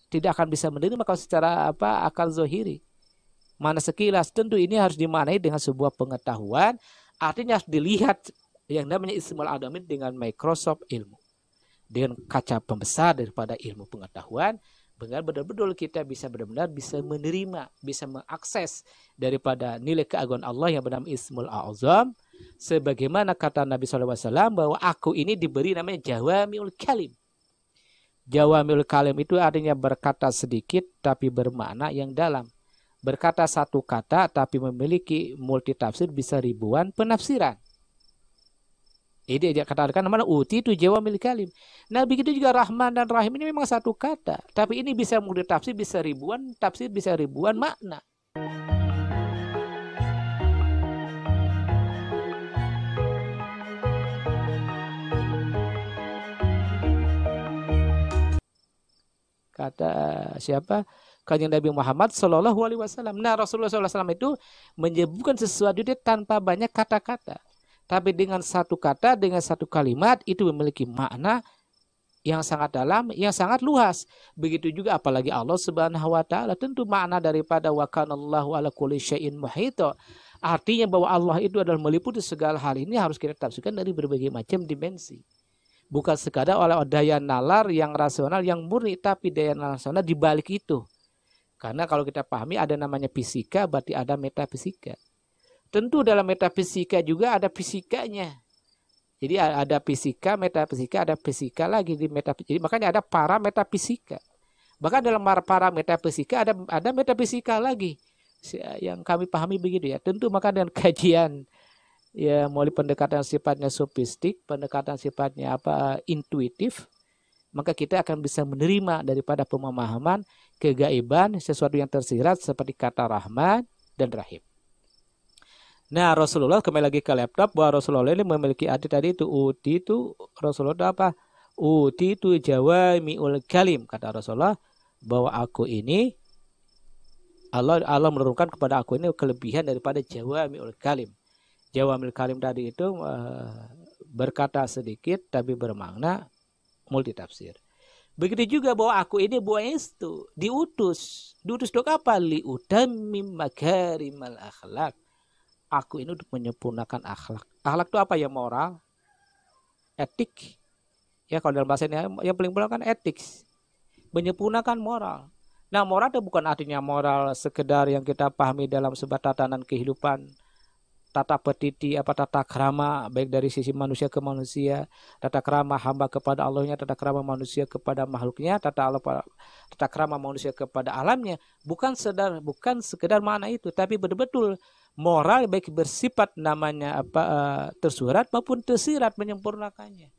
A: tidak akan bisa menerima kalau secara akal zohiri. Mana sekilas, tentu ini harus dimaknai dengan sebuah pengetahuan. Artinya harus dilihat yang namanya ismul a'zam dengan Microsoft ilmu, dengan kaca pembesar daripada ilmu pengetahuan. Benar-benar kita bisa benar-benar bisa menerima, bisa mengakses daripada nilai keagungan Allah yang bernama ismul a'zam. Sebagaimana kata Nabi SAW bahwa aku ini diberi namanya jawami'ul kalim. Jawami'ul kalim itu artinya berkata sedikit tapi bermakna yang dalam. Berkata satu kata tapi memiliki multi tafsir, bisa ribuan penafsiran. Ini dia katakan namanya utitu jawami'ul kalim. Nah begitu juga Rahman dan Rahim ini memang satu kata, tapi ini bisa multi tafsir, bisa ribuan tafsir, bisa ribuan makna. Kata siapa? Kanjeng Nabi Muhammad Sallallahu Alaihi Wasallam. Nah Rasulullah SAW itu menyebutkan sesuatu itu tanpa banyak kata-kata, tapi dengan satu kata, dengan satu kalimat itu memiliki makna yang sangat dalam, yang sangat luas. Begitu juga apalagi Allah Subhanahu Wa Taala. Tentu makna daripada wa kanallahu ala kulli syai'in muhita, artinya bahwa Allah itu adalah meliputi segala hal. Ini harus kita tafsirkan dari berbagai macam dimensi. Bukan sekadar oleh daya nalar yang rasional, yang murni, tapi daya nalar rasional di balik itu. Karena kalau kita pahami ada namanya fisika, berarti ada metafisika. Tentu dalam metafisika juga ada fisikanya. Jadi ada fisika, metafisika, ada fisika lagi di metafisika. Jadi makanya ada para metafisika. Bahkan dalam para metafisika ada metafisika lagi. Yang kami pahami begitu ya. Tentu maka dengan kajian ya mulai pendekatan sifatnya sofistik, pendekatan sifatnya intuitif, maka kita akan bisa menerima daripada pemahaman kegaiban sesuatu yang tersirat seperti kata Rahman dan Rahim. Nah, Rasulullah kembali lagi ke laptop, bahwa Rasulullah ini memiliki arti tadi itu uti itu Rasulullah apa? Uti itu jawami'ul kalim, kata Rasulullah, bahwa aku ini Allah menurunkan kepada aku ini kelebihan daripada jawami'ul kalim. Jawami'ul kalim tadi itu berkata sedikit tapi bermakna multitafsir. Begitu juga bahwa aku ini bu'istu, diutus untuk apa? Liutammim makarimal akhlak. Aku ini untuk menyempurnakan akhlak. Akhlak itu apa ya? Moral, etik. Ya kalau dalam bahasa ini yang paling benar kan etik. Menyempurnakan moral. Nah, moral itu bukan artinya moral sekedar yang kita pahami dalam sebuah tatanan kehidupan, tata petiti, tata krama, baik dari sisi manusia ke manusia, tata krama hamba kepada Allahnya, tata krama manusia kepada makhluknya, tata krama manusia kepada alamnya. Bukan sekedar mana itu, tapi betul-betul moral baik bersifat namanya tersurat maupun tersirat, menyempurnakannya.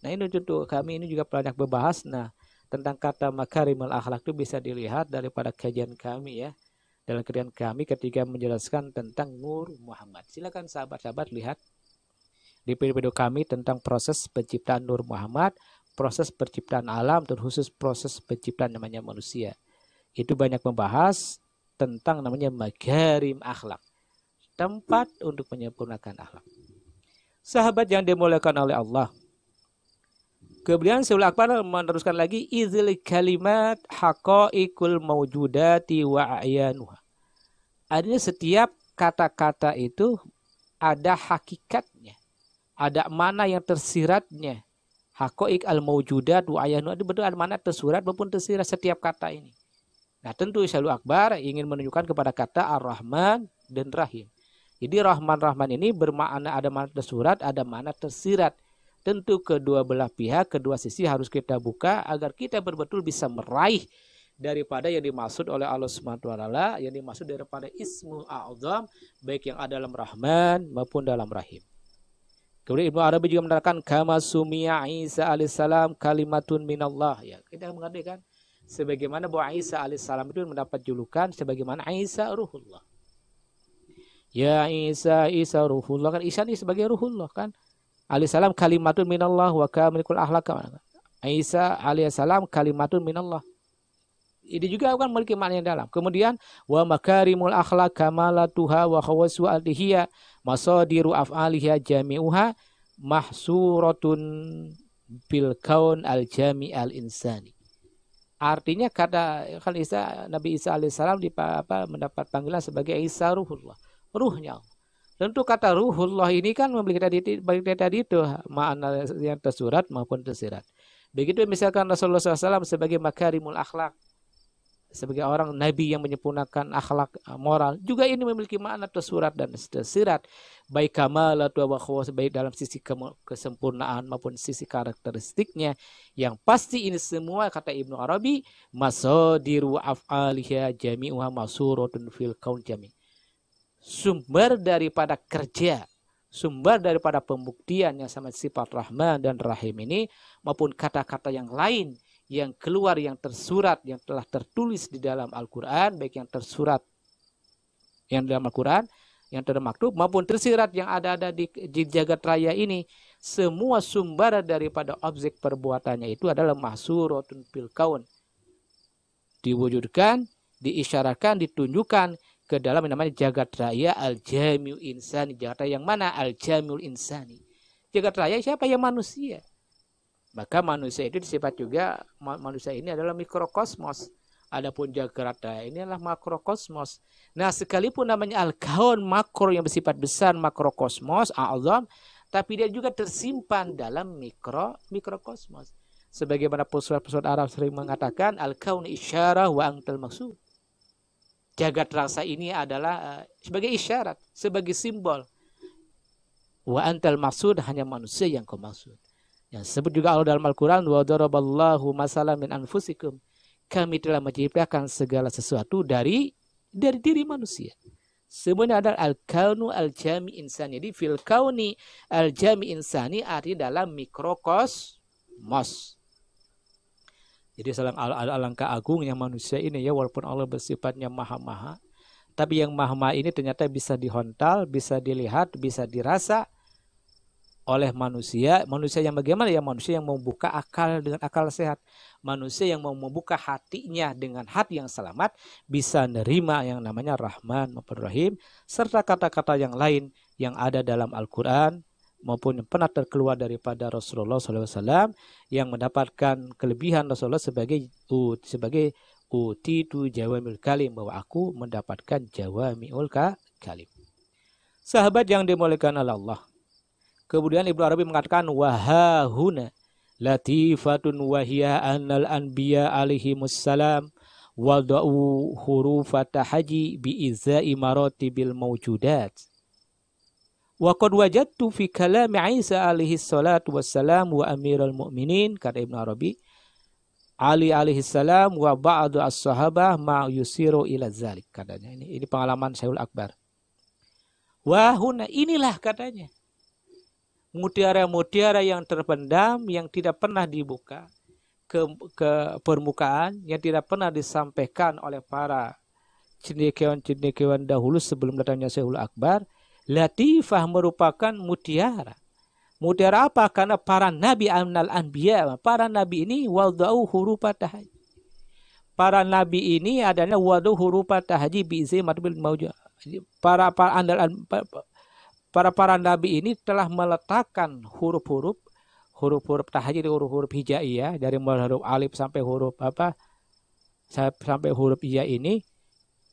A: Nah, ini tentu kami ini juga banyak berbahas tentang kata makarimul akhlak itu bisa dilihat daripada kajian kami ya. Dalam kajian kami ketika menjelaskan tentang Nur Muhammad. Silakan sahabat-sahabat lihat di video kami tentang proses penciptaan Nur Muhammad, proses penciptaan alam, terkhusus proses penciptaan namanya manusia. Itu banyak membahas tentang namanya makarim akhlak. Tempat untuk menyempurnakan akhlak. Sahabat yang dimuliakan oleh Allah. Kemudian Syaikhul Akbar meneruskan lagi izil kalimat haqaiqul mawjudati wa a'yanuha. Artinya setiap kata-kata itu ada hakikatnya. Ada mana yang tersiratnya. Haqaiq al mawjudat wa a'yanuha itu betul ada mana tersurat maupun tersirat setiap kata ini. Nah, tentu Syaikhul Akbar ingin menunjukkan kepada kata Ar-Rahman dan Rahim. Jadi Rahman ini bermakna ada mana tersurat, ada mana tersirat. Tentu kedua belah pihak, kedua sisi harus kita buka agar kita betul-betul bisa meraih daripada yang dimaksud oleh Allah Subhanahu wa taala, yang dimaksud daripada Ismul A'zam, baik yang ada dalam Rahman maupun dalam Rahim. Kemudian Ibnu Arabi juga menerangkan kama sumiya Isa alaihissalam kalimatun minallah. Ya, kita mengatakan sebagaimana bahwa Isa alaihissalam itu mendapat julukan sebagaimana Isa ruhullah. Ya Isa ruhullah, kan Isa ini sebagai ruhullah kan. Alaihissalam kalimatun minallah wa kamilikul akhlak. Isa alaihissalam kalimatun minallah. Ini juga kan memiliki makna yang dalam. Kemudian wa makarimul akhlak kamalatuha wa khawasu alihya masadiru af'aliha jami'uha mahsuratun bil kaun al jami' al insani. Artinya kata kan Nabi Isa alaihissalam mendapat panggilan sebagai Isa ruhullah, ruhnya. Tentu kata ruhullah ini kan memiliki tadi itu makna yang tersurat maupun tersirat. Begitu misalkan Rasulullah SAW sebagai makarimul akhlak, sebagai orang Nabi yang menyempurnakan akhlak moral, juga ini memiliki makna tersurat dan tersirat. Baik kamalatu wa khawas, baik dalam sisi kesempurnaan maupun sisi karakteristiknya. Yang pasti ini semua kata Ibnu Arabi, masadiru af'aliha jami'uha masuratun fil kaun jami'. Sumber daripada kerja, sumber daripada pembuktian yang sama sifat Rahman dan Rahim ini maupun kata-kata yang lain yang keluar, yang tersurat, yang telah tertulis di dalam Al-Quran, baik yang tersurat yang dalam Al-Quran, yang termaktub maupun tersirat yang ada di jagat raya ini, semua sumber daripada objek perbuatannya itu adalah mahsuratun fil kaun, diwujudkan, diisyaratkan, ditunjukkan ke dalam yang namanya jagat raya al-jami'ul insani. Jagat raya yang mana? Al-jami'ul insani. Jagat raya siapa? Ya manusia. Maka manusia itu disifat juga, manusia ini adalah mikrokosmos. Adapun jagat raya ini adalah makrokosmos. Nah, sekalipun namanya al-kaun makro yang bersifat besar, makrokosmos, a'zam, tapi dia juga tersimpan dalam mikrokosmos. Sebagaimana pesuat Arab sering mengatakan al-kaun isyarah wa antal maksud. Jagat rasa ini adalah sebagai isyarat, sebagai simbol. Wa antal maksud, hanya manusia yang kau maksud. Yang disebut juga Allah dalam Al-Quran, wa daraballahu masalan min anfusikum. Kami telah menciptakan segala sesuatu dari Dari diri manusia. Semuanya adalah al-kaunu al-jami insani. Jadi fil kauni al-jami insani arti dalam mikrokosmos. Jadi alangkah agungnya manusia ini ya, walaupun Allah bersifatnya maha-maha, tapi yang maha-maha ini ternyata bisa dihontal, bisa dilihat, bisa dirasa oleh manusia. Manusia yang bagaimana ya? Manusia yang membuka akal dengan akal sehat. Manusia yang mau membuka hatinya dengan hati yang selamat, bisa nerima yang namanya Rahman maupun Rahim, serta kata-kata yang lain yang ada dalam Al-Quran maupun yang pernah terkeluar daripada Rasulullah SAW, yang mendapatkan kelebihan Rasulullah sebagai utitu jawamiul kalim, bahwa aku mendapatkan jawamiul kalim. Sahabat yang dimuliakan oleh Allah. Kemudian Ibnu Arabi mengatakan wahahuna latifatun wahiyya annal anbiya alaihimussalam wada'u hurufata haji bi'izzai maratibil mawjudat. Wa qad wajadtu fi kalami Isa alaihi salatu wassalam wa amiral mu'minin, kata Ibnu Arabi, Ali alaihi salam wa ba'du as-sahabah ma yusiru ila zalik, katanya. Ini pengalaman Syekhul Akbar. Wahuna, inilah katanya mutiara-mutiara yang terpendam, yang tidak pernah dibuka ke permukaan, yang tidak pernah disampaikan oleh para cendekiawan-cendekiawan dahulu sebelum datangnya Syekhul Akbar. Latifah merupakan mutiara. Mutiara apa? Karena para nabi annal anbiya, para nabi ini wada'u hurufat haji. Para nabi ini adalah wada'u hurufat haji bi'izzai marbil mawjud. Para nabi ini telah meletakkan huruf-huruf tahajid, huruf-huruf hijaiyah, dari mulai huruf alif sampai huruf sampai huruf iya ini,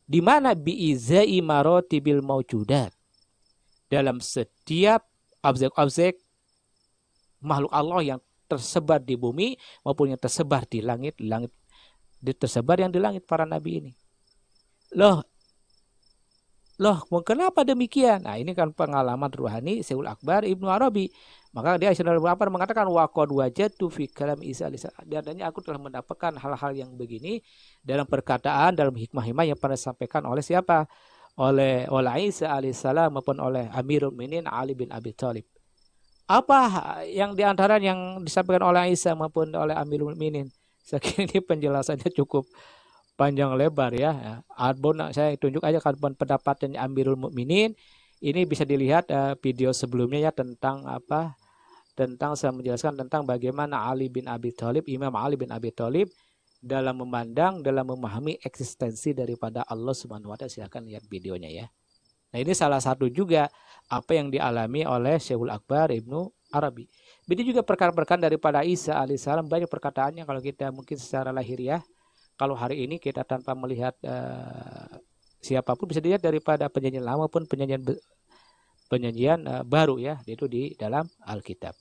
A: di mana bi'izzai maratibil mawjudat, dalam setiap objek-objek makhluk Allah yang tersebar di bumi maupun yang tersebar di langit, tersebar yang di langit para nabi ini. Loh, kenapa demikian? Nah, ini kan pengalaman ruhani Syekhul Akbar Ibnu Arabi. Maka dia Syekhul Akbar mengatakan waqad wajadtu fi kalam Isa alaihi salam. Artinya aku telah mendapatkan hal-hal yang begini dalam perkataan, dalam hikmah-hikmah yang pernah disampaikan oleh siapa? Oleh Isa alaihi salam maupun oleh Amirul Mukminin Ali bin Abi Thalib. Apa yang diantara yang disampaikan oleh Isa maupun oleh Amirul Mukminin? Saya kira ini penjelasannya cukup panjang lebar ya. Arbon, saya tunjuk aja karbon pendapatnya Amirul Mukminin. Ini bisa dilihat video sebelumnya ya, tentang apa? Tentang saya menjelaskan tentang bagaimana Ali bin Abi Thalib, Imam Ali bin Abi Thalib dalam memandang, dalam memahami eksistensi daripada Allah Subhanahu wa taala. Silakan lihat videonya ya. Nah, ini salah satu juga apa yang dialami oleh Syekhul Akbar Ibnu Arabi. Begitu juga perkara-perkara daripada Isa alaihissalam, banyak perkataannya kalau kita mungkin secara lahiriah. Kalau hari ini kita tanpa melihat siapapun, bisa dilihat daripada penyanyian lama pun penyanyian baru ya, itu di dalam Alkitab.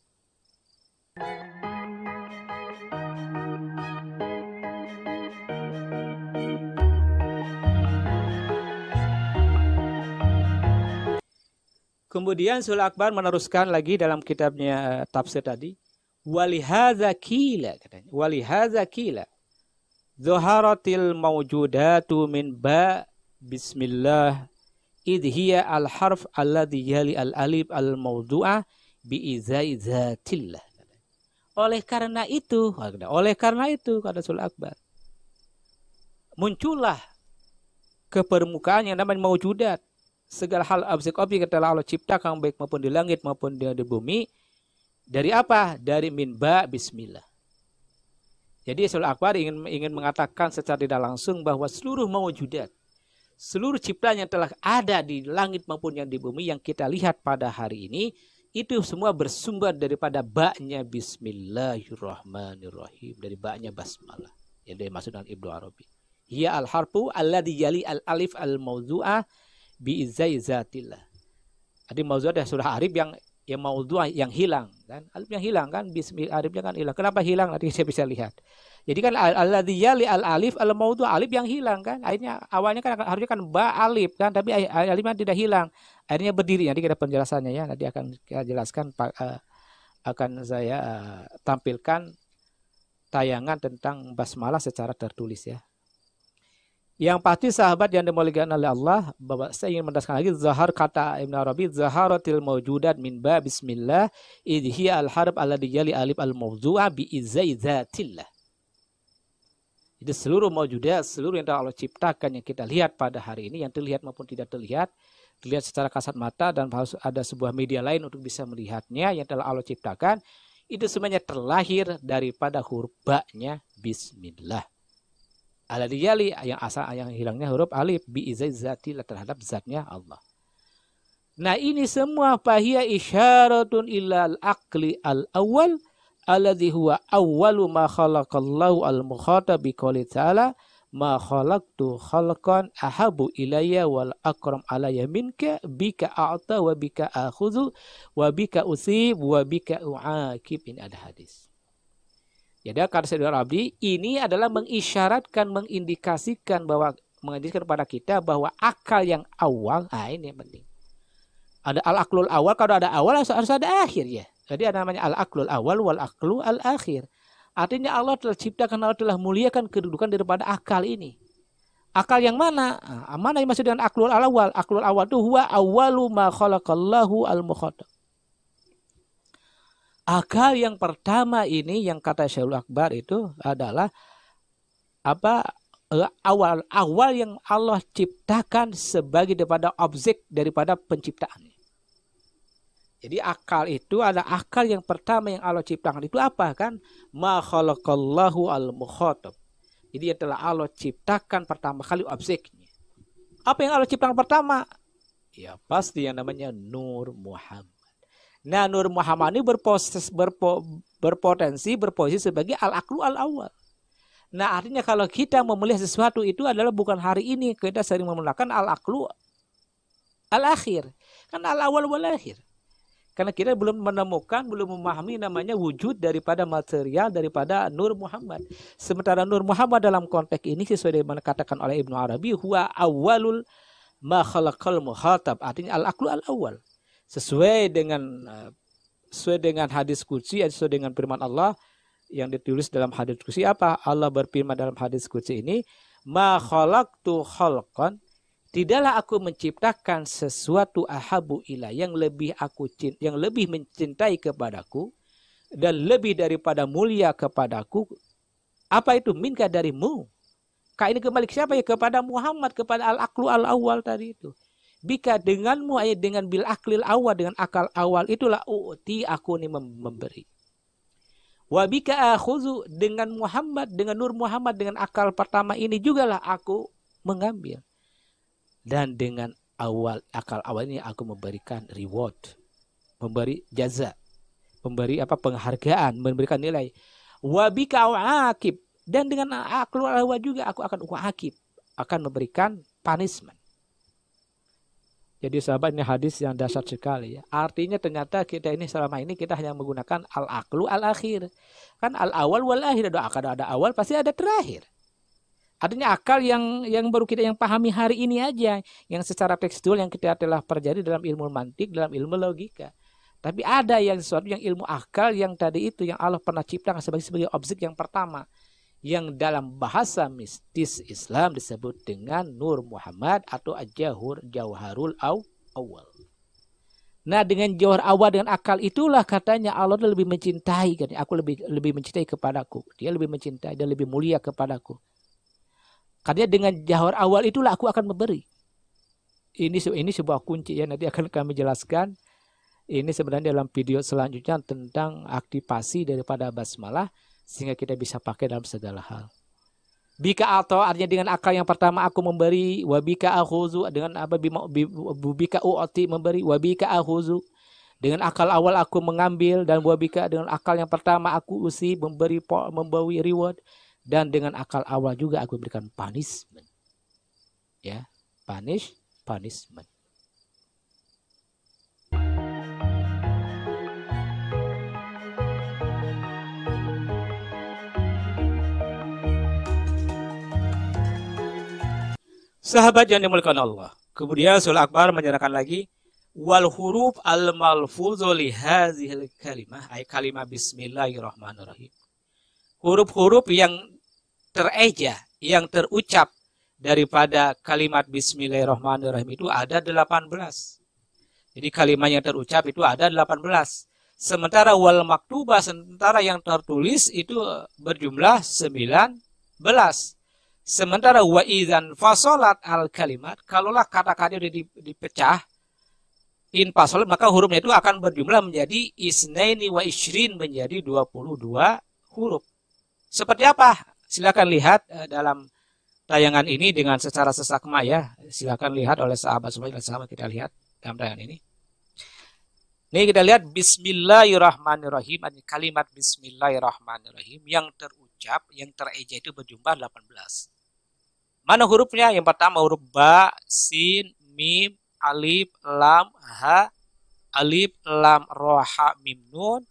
A: Kemudian Syekhul Akbar meneruskan lagi dalam kitabnya tafsir tadi, walihadza qila, katanya, walihadza qila Zuharatil mawjudatu min ba bismillah idhiya al-harf alladhi yali al-alif al-mawdu'ah bi'izai zatillah. Oleh karena itu, kata Syekhul Akbar, muncullah ke permukaan yang namanya mawjudat. Segala hal objek-objek yang telah Allah ciptakan baik maupun di langit maupun di bumi. Dari apa? Dari min ba bismillah. Jadi Syekhul Akbar ingin mengatakan secara tidak langsung bahwa seluruh mawjudat, seluruh ciptaan yang telah ada di langit maupun yang di bumi yang kita lihat pada hari ini, itu semua bersumber daripada ba'nya bismillahirrahmanirrahim, dari ba'nya basmalah. Yang dimaksud dengan Ibnu Arabi. Hiya al-harfu alladhi yali al-alif al-mawdu'ah bi'izai zatillah. Jadi mawdu'ah surah Arif yang mawdu'ah yang hilang kan, alif yang hilang kan, bismillah alifnya kan hilang. Kenapa hilang? Nanti saya bisa lihat. Jadi kan alladzi yali al-alif al-mawdu' alif yang hilang kan. Akhirnya awalnya kan harusnya kan ba alif kan, tapi alifnya tidak hilang. Akhirnya berdiri. Nanti kita penjelasannya ya. Nanti akan saya jelaskan, akan saya tampilkan tayangan tentang basmalah secara tertulis ya. Yang pasti sahabat yang dimuliakan oleh Allah, bahwa saya ingin mendasarkan lagi zahar kata Ibn Arabi, zaharatil mawjudat min ba bismillah idhiya al-harb alladhi yali alif al-mawzu'a bi izai zatillah. Jadi seluruh mawjudat, seluruh yang Allah ciptakan yang kita lihat pada hari ini, yang terlihat maupun tidak terlihat, dilihat secara kasat mata dan harus ada sebuah media lain untuk bisa melihatnya yang telah Allah ciptakan, itu semuanya terlahir daripada huruf ba-nya bismillah. Aladiyali yang asal yang hilangnya huruf alif bi izai zatillah terhadap zatnya Allah. Nah ini semua fahiya isyaratun ilal aqli al-awwal alladhi huwa awwalu ma khalaqallahu al-mukhatab bi qouli ta'ala ma khalaqtu khalqan ahabu ilayya wal akram alayya minka bika a'ta wa bika akhudhu wa bika usib wa bika u'aqib. Ini ada hadis. Jadi kata Sayyidina Abdi ini adalah mengisyaratkan, mengindikasikan bahwa mengindikasikan kepada kita bahwa akal yang awal, ini yang penting. Ada al-aqlul awal, kalau ada awal harus ada akhir ya. Jadi ada namanya al-aqlul awal wal aqlu al-akhir. Artinya Allah telah ciptakan, Allah telah muliakan kedudukan daripada akal ini. Akal yang mana? Mana yang maksud dengan aqlul awal? Aqlul awal itu huwa awwalu ma khalaqallahu al-mukhatab. Akal yang pertama ini yang kata Syekhul Akbar itu adalah awal yang Allah ciptakan sebagai daripada objek daripada penciptaan. Jadi akal itu adalah akal yang pertama yang Allah ciptakan. Itu apa kan? Ma khalaqallahu al-mukhatab. Jadi yang telah Allah ciptakan pertama kali objeknya. Apa yang Allah ciptakan pertama? Ya pasti yang namanya Nur Muhammad. Nah, Nur Muhammad ini berpotensi berposisi sebagai al-aqlu al-awwal. Nah, artinya kalau kita melihat sesuatu itu adalah bukan hari ini, kita sering menggunakan al-aqlu al-akhir. Kan al-awwal wal-akhir. Karena kita belum menemukan, belum memahami namanya wujud daripada material daripada Nur Muhammad. Sementara Nur Muhammad dalam konteks ini sesuai dengan dikatakan oleh Ibnu Arabi, huwa awwalul ma khalaqal mukhatab. Artinya al-aqlu al-awwal. Sesuai dengan hadis qudsi, sesuai dengan firman Allah yang ditulis dalam hadis qudsi apa? Allah berfirman dalam hadis qudsi ini, ma khalaqtu khalqan, tidaklah aku menciptakan sesuatu ahabu ila yang lebih mencintai kepadaku dan lebih daripada mulia kepadaku. Apa itu? Minka darimu. Kak ini kembali ke siapa ya? Kepada Muhammad, kepada al-aqlu al-awwal tadi itu. Bika denganmu ayat dengan bil aklil awal, dengan akal awal itulah u'ti aku ini memberi. Wa bika akhuzu, dengan Muhammad, dengan Nur Muhammad, dengan akal pertama ini jugalah aku mengambil. Dan dengan akal awal ini aku memberikan reward, memberi jaza, memberi penghargaan, memberikan nilai. Wa bika u'aqib, dan dengan akal awal juga aku akan u'aqib, akan memberikan punishment. Jadi sahabat, ini hadis yang dasar sekali ya. Artinya ternyata kita ini selama ini kita hanya menggunakan al-aqlu al-akhir. Kan al-awal wal-akhir, ada awal pasti ada terakhir. Artinya akal yang baru kita yang pahami hari ini aja, yang secara tekstual yang kita telah pelajari dalam ilmu mantik, dalam ilmu logika. Tapi ada yang sesuatu yang ilmu akal yang tadi itu yang Allah pernah ciptakan sebagai objek yang pertama. Yang dalam bahasa mistis Islam disebut dengan Nur Muhammad atau Jauharul Awal. Nah, dengan jauhar awal, dengan akal itulah katanya Allah lebih mencintai, kan? Aku lebih mencintai kepadaku. Dia lebih mencintai dan lebih mulia kepadaku. Katanya dengan jauhar awal itulah aku akan memberi. Ini sebuah kunci ya, nanti akan kami jelaskan. Ini sebenarnya dalam video selanjutnya tentang aktivasi daripada basmalah, sehingga kita bisa pakai dalam segala hal. Bika atau artinya dengan akal yang pertama aku memberi, wabika akhuzu, dengan bika u'ti memberi, wabika akhuzu, dengan akal awal aku mengambil, dan wabika dengan akal yang pertama aku usi membawa reward, dan dengan akal awal juga aku berikan punishment. Ya, punishment. Sahabat yang dimuliakan Allah. Kemudian Syekhul Akbar menyerahkan lagi wal huruf al malfuzu li hadzihil kalimah, ay kalimah bismillahirrahmanirrahim. Huruf-huruf yang tereja, yang terucap daripada kalimat Bismillahirrahmanirrahim itu ada 18. Jadi kalimat yang terucap itu ada 18. Sementara wal maktubah, sementara yang tertulis itu berjumlah 19. Sementara wa idzan fasolat al kalimat, kalaulah kata-kata dipecah in fasolat, maka hurufnya itu akan berjumlah menjadi isnaini wa ishrin, menjadi 22 huruf. Seperti apa? Silakan lihat dalam tayangan ini dengan secara sesakma ya. Silakan lihat oleh sahabat semua, sama kita lihat dalam tayangan ini. Ini kita lihat Bismillahirrahmanirrahim. Kalimat Bismillahirrahmanirrahim yang terucap, yang tereja itu berjumlah 18. Mana hurufnya? Yang pertama huruf ba, sin, mim, alif, lam, ha, alif, lam, roha, mim, nun,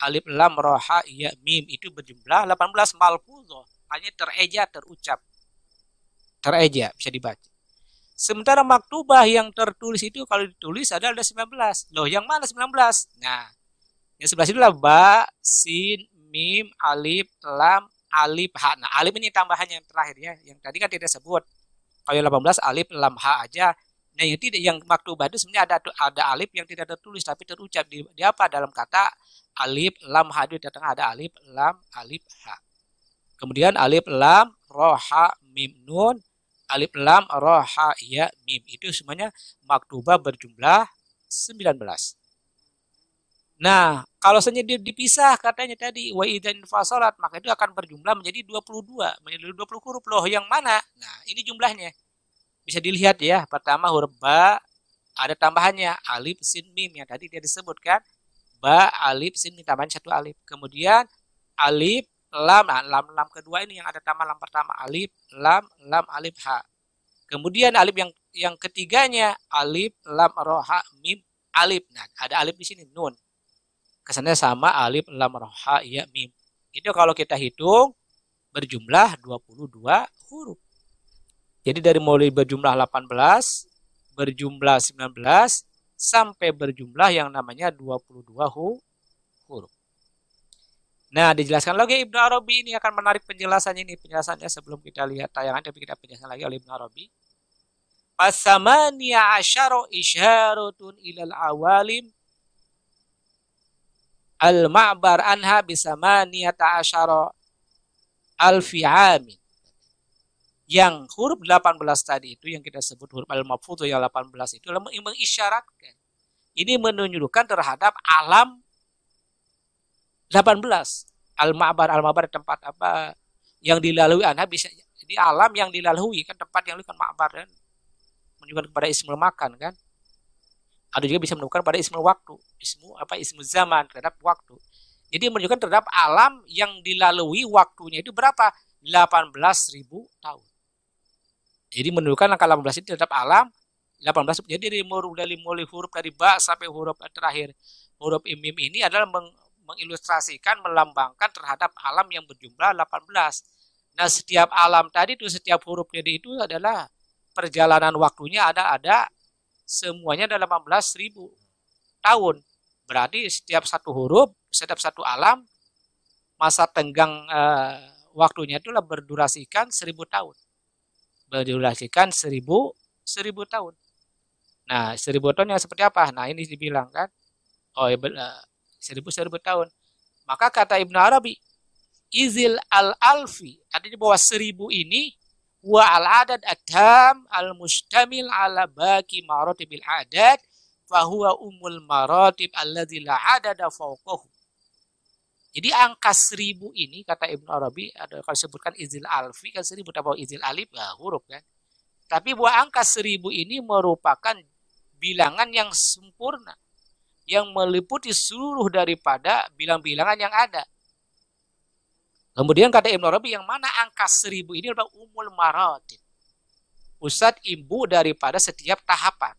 A: alif, lam, roha, ya, mim. Itu berjumlah 18 malfudhoh. Hanya tereja, terucap. Tereja, bisa dibaca. Sementara maktubah yang tertulis itu kalau ditulis ada 19. Loh, yang mana 19? Nah, yang 11 itu adalah ba, sin, mim, alif, lam, alif, ha. Nah, alif ini tambahannya yang terakhir ya. Yang tadi kan tidak sebut. Kalau 18 alif, lam, ha aja. Nah, yang maktubah itu sebenarnya ada alif yang tidak tertulis tapi terucap di apa? Dalam kata alif, lam, ha itu datang ada alif, lam, alif, ha. Kemudian alif, lam, ro, ha, mim, nun, alif, lam, ro, ha, ya, mim. Itu semuanya maktubah berjumlah 19. Nah, kalau saja dipisah katanya tadi wa idzan fasalat, maka itu akan berjumlah menjadi 22, menjadi 20 huruf. Loh, yang mana? Nah, ini jumlahnya. Bisa dilihat ya. Pertama huruf ba ada tambahannya alif, sin, mim yang tadi dia disebutkan. Ba, alif, sin, mim tambahan satu alif. Kemudian alif, lam, nah, lam kedua ini yang ada tambah lam pertama alif, lam, alif, ha. Kemudian alif yang ketiganya alif, lam, ro, ha, mim, alif. Nah, ada alif di sini nun. Kesannya sama alif, lam, ro, ha, ya, mim. Itu kalau kita hitung berjumlah 22 huruf. Jadi dari mulai berjumlah 18, berjumlah 19 sampai berjumlah yang namanya 22 huruf. Nah, dijelaskan lagi Ibnu Arabi, ini akan menarik penjelasannya ini. Penjelasannya sebelum kita lihat tayangan, tapi kita penjelasan lagi oleh Ibnu Arabi. Fasamaniya asyara isyaratun ilal awalim al-ma'bar anha bisamaniyata asyara alfi amin. Yang huruf 18 tadi itu yang kita sebut huruf al-mafudhoh yang 18 itu mengisyaratkan. Ini menunjukkan terhadap alam 18. Al-ma'bar tempat apa yang dilalui anha bisa di alam yang dilalui kan, tempat yang kan ma'bar kan menunjukkan kepada ismul makan kan. Ada juga bisa menunjukkan pada ismul waktu, ismul zaman terhadap waktu. Jadi menunjukkan terhadap alam yang dilalui waktunya itu berapa? 18.000 tahun. Jadi menunjukkan angka 18 itu terhadap alam 18. Jadi dari mulai huruf dari ba sampai huruf terakhir huruf mim ini adalah mengilustrasikan, melambangkan terhadap alam yang berjumlah 18. Nah, setiap alam tadi itu, setiap hurufnya itu adalah perjalanan waktunya ada semuanya ada 18.000 tahun. Berarti setiap satu huruf, setiap satu alam, masa tenggang waktunya itulah berdurasikan 1000 tahun. Berdurasikan 1000 tahun. Nah, 1000 tahunnya seperti apa? Nah, ini dibilang kan. Oh, 1000 tahun. Maka kata Ibnu Arabi, izil al-alfi, artinya bahwa 1000 ini wa al-adad at-tam al-mustamil ala baqi maratibil adad fa huwa umul maratib alladzi la adada fawqahu. Jadi angka 1000 ini kata Ibnu Arabi, ada kalau disebutkan izil alfi kan 1000 tambah izil alif huruf kan. Tapi bahwa angka 1000 ini merupakan bilangan yang sempurna, yang meliputi seluruh daripada bilang-bilangan yang ada. Kemudian kata Ibnu Arabi, yang mana angka 1000 ini adalah umul maratib, pusat imbu daripada setiap tahapan.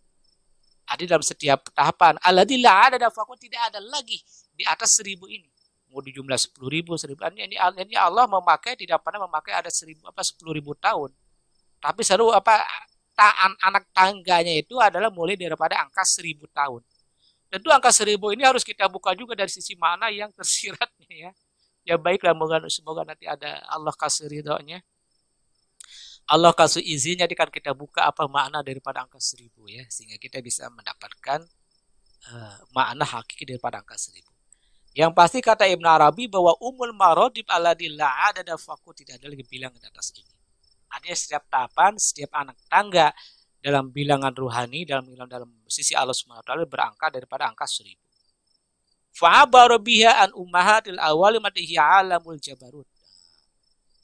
A: Ada dalam setiap tahapan. Alladzi la adada faqat, tidak ada lagi di atas 1000 ini. Mau di jumlah 10.000, 1000. Ini Allah memakai, tidak pernah memakai ada 10.000 tahun. Tapi seru anak tangganya itu adalah mulai daripada angka 1000 tahun. Tentu angka 1000 ini harus kita buka juga dari sisi mana yang tersiratnya ya. Ya baiklah, semoga nanti ada Allah kasih ridhonya. Allah kasih izinnya kan kita buka apa makna daripada angka 1000 ya, sehingga kita bisa mendapatkan makna hakiki daripada angka 1000. Yang pasti kata Ibn Arabi bahwa umul marodib aladillah ada faku, tidak ada lagi bilangan di atas ini. Artinya setiap tahapan, setiap anak tangga dalam bilangan ruhani, dalam sisi Allah SWT berangka daripada angka 1000. Fa'abaru biha an ummahatil awali matihi alamul jabarut.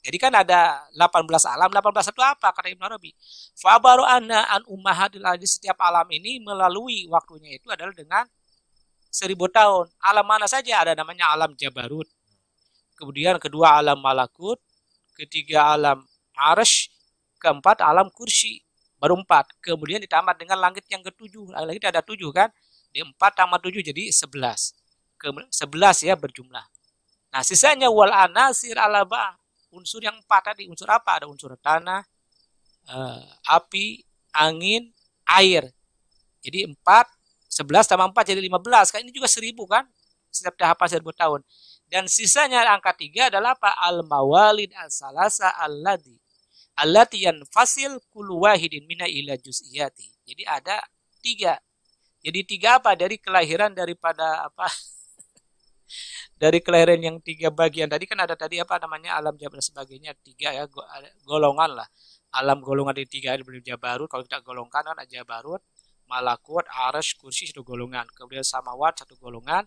A: Jadi kan ada 18 alam, 18 itu apa kata Ibn Arabi? Fa'abaru anna an ummahatil awali, setiap alam ini melalui waktunya itu adalah dengan 1000 tahun. Alam mana saja? Ada namanya alam jabarut. Kemudian kedua alam malakut, ketiga alam arsh, keempat alam kursi, baru 4. Kemudian ditambah dengan langit yang ketujuh. Langit ada 7 kan? Di 4 tambah 7 jadi 11. 11 ya berjumlah. Nah, sisanya wal anasir alaba. Unsur yang 4 tadi, unsur apa? Ada unsur tanah, api, angin, air. Jadi 4, 11 tambah 4 jadi 15. Kan ini juga 1000 kan? Setiap tahapan 1000 tahun. Dan sisanya angka 3 adalah apa? Al-mawalid al-salasa allati yanfasil kullu wahidin mina ila juz'iyati. Jadi ada 3. Jadi 3 apa? Dari kelahiran daripada apa? Dari kelahiran yang 3 bagian tadi kan ada tadi apa namanya alam jabarut dan sebagainya 3 ya, golongan lah. Alam golongan di 3 ada jabarut, kalau kita golongkan kan ada jabarut, malakut, arsh, kursi 1 golongan, kemudian samawat 1 golongan,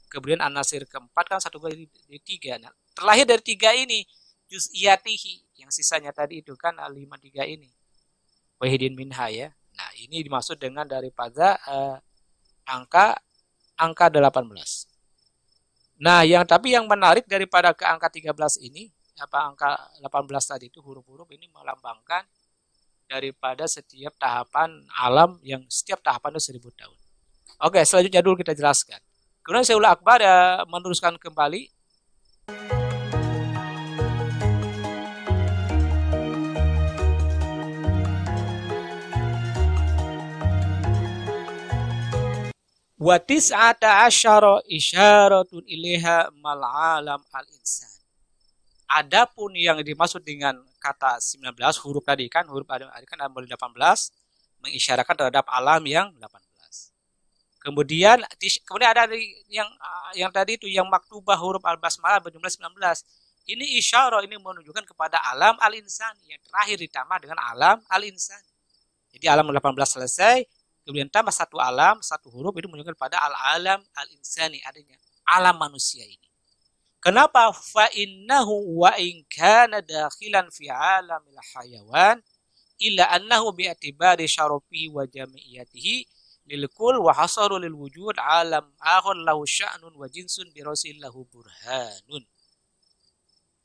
A: kemudian an-nasir keempat kan 1 golongan di 3. Nah, terlahir dari 3 ini juz'iyatihi, yang sisanya tadi itu kan 53 ini. Wahidin minha ya. Nah, ini dimaksud dengan daripada angka 18. Nah, tapi yang menarik daripada ke angka 13 ini, apa angka 18 tadi itu huruf-huruf ini melambangkan daripada setiap tahapan alam yang setiap tahapan itu 1000 tahun. Oke, selanjutnya dulu kita jelaskan. Kemudian Syaikhul Akbar meneruskan kembali. Wa tis'ata asyara isyaratun ilaiha mal alam al-insan. Adapun yang dimaksud dengan kata 19 huruf tadi kan, huruf tadi kan ada 18 mengisyaratkan terhadap alam yang 18. Kemudian ada yang tadi itu yang maktubah huruf al-basmalah berjumlah 19. Ini isyarah, ini menunjukkan kepada alam al-insan yang terakhir ditambah dengan alam al-insan. Jadi alam 18 selesai, kemudian tambah 1 alam, 1 huruf itu menunjukkan pada al-alam al-insani, adanya alam manusia ini. Kenapa? Fa innahu wa in kana dakhilan fi alamil hayawan illa annahu bi'tibari syarafihi wa jami'iyatihi lil kul wa hasaru lil wujud alam akhar lahu sya'nun wa jinsun bi rasillahu burhanun.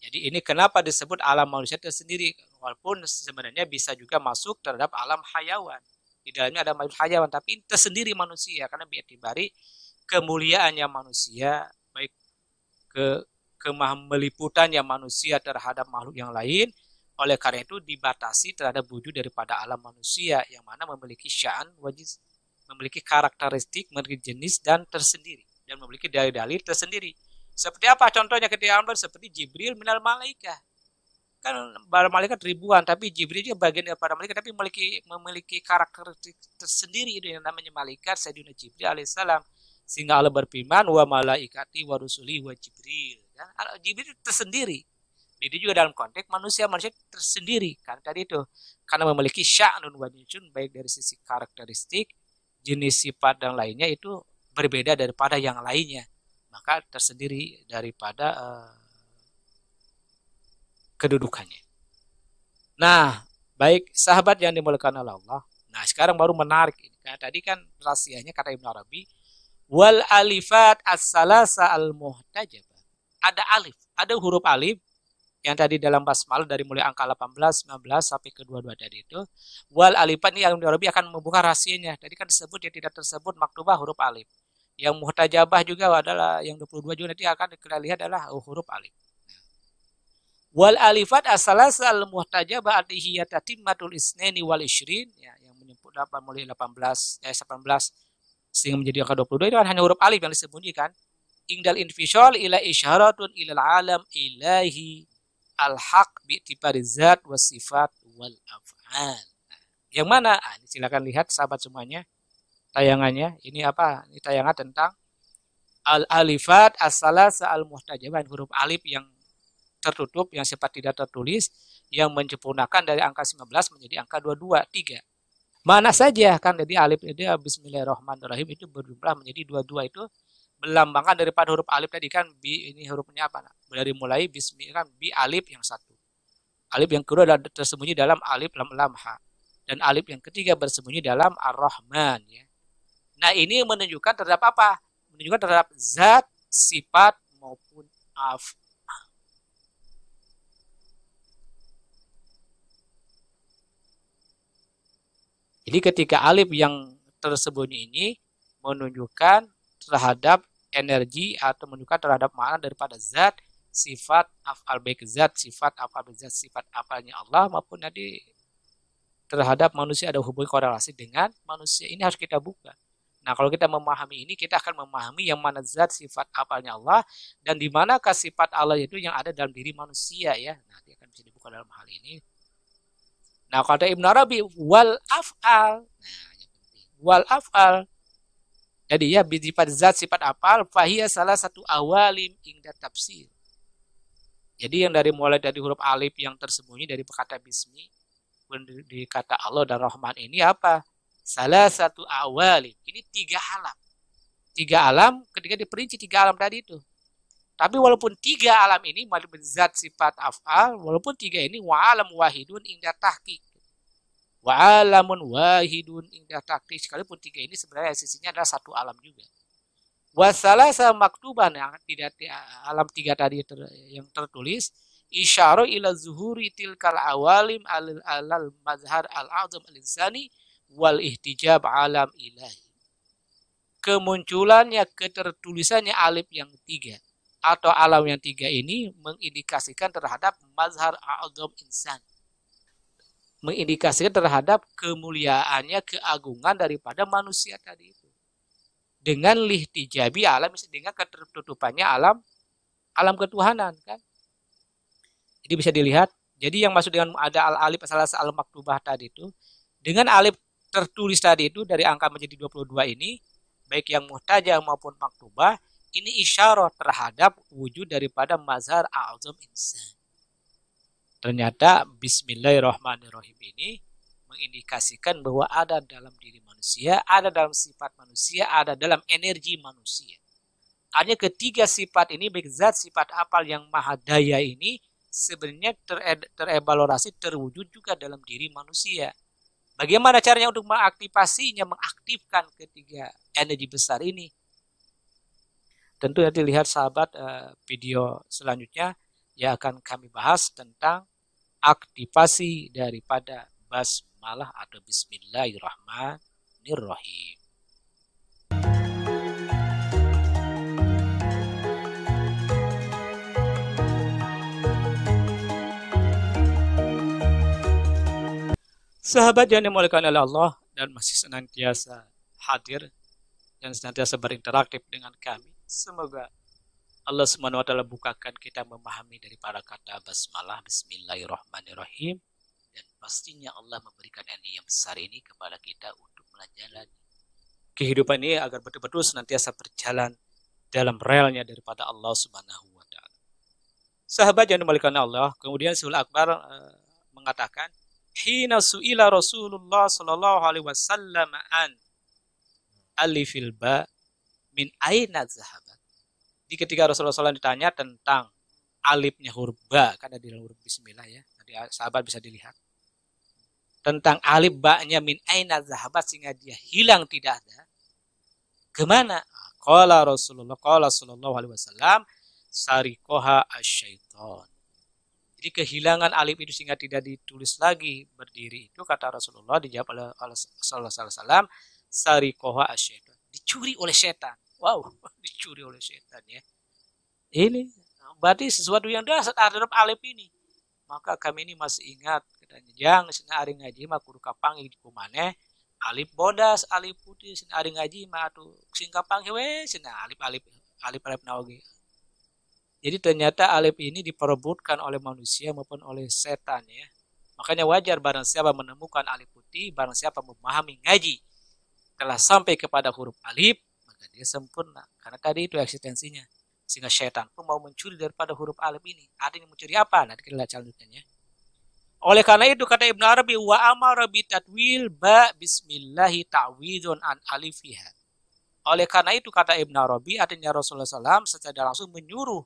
A: Jadi ini kenapa disebut alam manusia tersendiri, walaupun sebenarnya bisa juga masuk terhadap alam hayawan. Di dalamnya ada makhluk hayawan, tapi ini tersendiri manusia karena bi'tibari kemuliaannya manusia, baik kemeliputannya manusia terhadap makhluk yang lain. Oleh karena itu dibatasi terhadap wujud daripada alam manusia yang mana memiliki sya'an, wajib, memiliki karakteristik, memiliki jenis dan tersendiri, dan memiliki dalil-dalil tersendiri. Seperti apa contohnya ketika seperti Jibril minal malaikah. Kan para malaikat ribuan, tapi Jibril juga bagian daripada malaikat, tapi memiliki karakteristik tersendiri itu yang namanya malaikat Sayyidina Jibril alaihissalam. Sehingga Allah berfirman wa malaikati wa rusuli wa Jibril. Ya, Jibril tersendiri. Jadi juga dalam konteks manusia tersendiri kan tadi itu karena memiliki sya'nun wa jinsun, baik dari sisi karakteristik, jenis sifat dan lainnya itu berbeda daripada yang lainnya. Maka tersendiri daripada kedudukannya. Nah, baik sahabat yang dimuliakan oleh Allah. Nah, sekarang baru menarik ini. Karena tadi kan rahasianya kata Ibn Arabi, wal alifat as-salasa al-muhtajabah. Ada alif, ada huruf alif yang tadi dalam basmalah dari mulai angka 18, 19 sampai ke 22 tadi itu. Wal alifat ini yang Ibn Arabi akan membuka rahasianya. Tadi kan disebut yang tidak tersebut maktubah huruf alif. Yang muhtajabah juga adalah yang 22 juga nanti akan kita lihat adalah huruf alif. Wal alifat as-salasa al-muhtajabah artihi tatimmatul isnaini wal ishrin, ya, yang menyebut mulai 18 sehingga menjadi angka 22 itu kan hanya huruf alif yang disembunyikan. Ingdal infisal ila isyaratun ilal alam ilahi al-haq bi'tibari zat was sifat wal af'al. Yang mana? Ini silakan lihat sahabat semuanya tayangannya. Ini apa? Ini tayangan tentang al-alifat as-salasa al-muhtajaban, huruf alif yang tertutup yang sifat tidak tertulis yang menyempurnakan dari angka 19 menjadi angka 22, 3. Mana saja kan jadi alif itu bismillahirrahmanirrahim itu berjumlah menjadi 22 itu melambangkan daripada huruf alif tadi kan bi ini hurufnya apa? Dari mulai bismillah kan bi alif yang satu. Alif yang kedua tersembunyi dalam alif lam ha. Dan alif yang ketiga bersembunyi dalam ar-Rahman ya. Nah, ini menunjukkan terhadap apa? Menunjukkan terhadap zat, sifat maupun af. Jadi ketika alif yang tersembunyi ini menunjukkan terhadap energi atau menunjukkan terhadap makna daripada zat, sifat af'al baik zat, sifat af'al baik zat, sifat af'alnya Allah maupun tadi terhadap manusia ada hubungan korelasi dengan manusia. Ini harus kita buka. Nah, kalau kita memahami ini, kita akan memahami yang mana zat sifat af'alnya Allah dan di manakah sifat Allah itu yang ada dalam diri manusia ya. Nanti akan bisa dibuka dalam hal ini. Nah, kata Ibnu Arabi wal af'al. Nah, wal af'al. Jadi ya sifat zat sifat af'al fahiya salah satu awalim ingda tafsir. Jadi yang dari mulai dari huruf alif yang tersembunyi dari kata bismi di kata Allah dan Rahman ini apa? Salah satu awalim. Ini 3 alam. 3 alam ketika diperinci 3 alam tadi itu. Tapi walaupun 3 alam ini walaupun zat sifat af'al, walaupun 3 ini wa'alam wahidun inda tahqiq. Wa'alamun wahidun inda tahqiq. Sekalipun 3 ini sebenarnya sisinya adalah 1 alam juga. Wasalasa maktubah yang tidak alam 3 tadi yang tertulis isyara ila zuhuri tilkal awalim alal mazhar al-azam al-insani wal ihtijab alam ilahi. Kemunculannya ketertulisannya alif yang 3 atau alam yang 3 ini mengindikasikan terhadap mazhar al-azam insan. Mengindikasikan terhadap kemuliaannya, keagungan daripada manusia tadi itu. Dengan lihtijabi alam, dengan ketertutupannya alam ketuhanan kan. Jadi bisa dilihat. Jadi yang maksud dengan ada al-alif salah al-maktubah tadi itu dengan alif tertulis tadi itu dari angka menjadi 22 ini baik yang muhtajah maupun maktubah ini isyarat terhadap wujud daripada mazhar a'zam insan. Ternyata bismillahirrahmanirrahim ini mengindikasikan bahwa ada dalam diri manusia, ada dalam sifat manusia, ada dalam energi manusia. Hanya ketiga sifat ini, baik zat, sifat apal yang maha daya ini, sebenarnya terevaluasi, terwujud juga dalam diri manusia. Bagaimana caranya untuk mengaktifasinya, mengaktifkan ketiga energi besar ini? Tentu nanti lihat sahabat video selanjutnya yang akan kami bahas tentang aktivasi daripada basmalah atau bismillahirrahmanirrahim. Sahabat yang dimuliakan oleh Allah dan masih senantiasa hadir dan senantiasa berinteraktif dengan kami. Semoga Allah SWT bukakan kita memahami daripada kata basmalah, bismillahirrahmanirrahim. Dan pastinya Allah memberikan energi yang besar ini kepada kita untuk menjalani kehidupan ini agar betul-betul senantiasa berjalan dalam relnya daripada Allah Subhanahu wa taala. Sahabat yang dimuliakan Allah, kemudian Syaikhul Akbar mengatakan, "Hina su'ila Rasulullah sallallahu alaihi wasallam an alifil ba min aina zahabat." Jadi ketika Rasulullah SAW ditanya tentang alifnya huruf ba, kan ada di dalam huruf bismillah ya. Tadi sahabat bisa dilihat. Tentang alif ba-nya min aina zahabat sehingga dia hilang tidak ada. Kemana? Qala Rasulullah sallallahu alaihi wasallam sarikoha asyaiton. Jadi kehilangan alif itu sehingga tidak ditulis lagi berdiri itu kata Rasulullah dijawab oleh sallallahu alaihi wasallam sarikoha asyaiton. Dicuri oleh setan. Wow, dicuri oleh setan ya. Ini berarti sesuatu yang dasar terhadap alif ini. Maka kami ini masih ingat katanya jangan sena ari ngaji mah kudu kapangi di kumane alif bodas alif putih sena ari ngaji mah atuh sing kapangi we sena alif naoge. Jadi ternyata alif ini diperebutkan oleh manusia maupun oleh setan ya. Makanya wajar barang siapa menemukan alif putih, barang siapa memahami ngaji telah sampai kepada huruf alif, maka dia sempurna. Karena tadi itu eksistensinya. Sehingga setan pun mau mencuri daripada huruf alif ini. Artinya mencuri apa? Nanti kita lihat selanjutnya. Oleh karena itu kata Ibnu Arabi, wa amara bi tatwil ba bismillahi ta'widun an alifiha. Oleh karena itu kata Ibnu Arabi, artinya Rasulullah SAW secara langsung menyuruh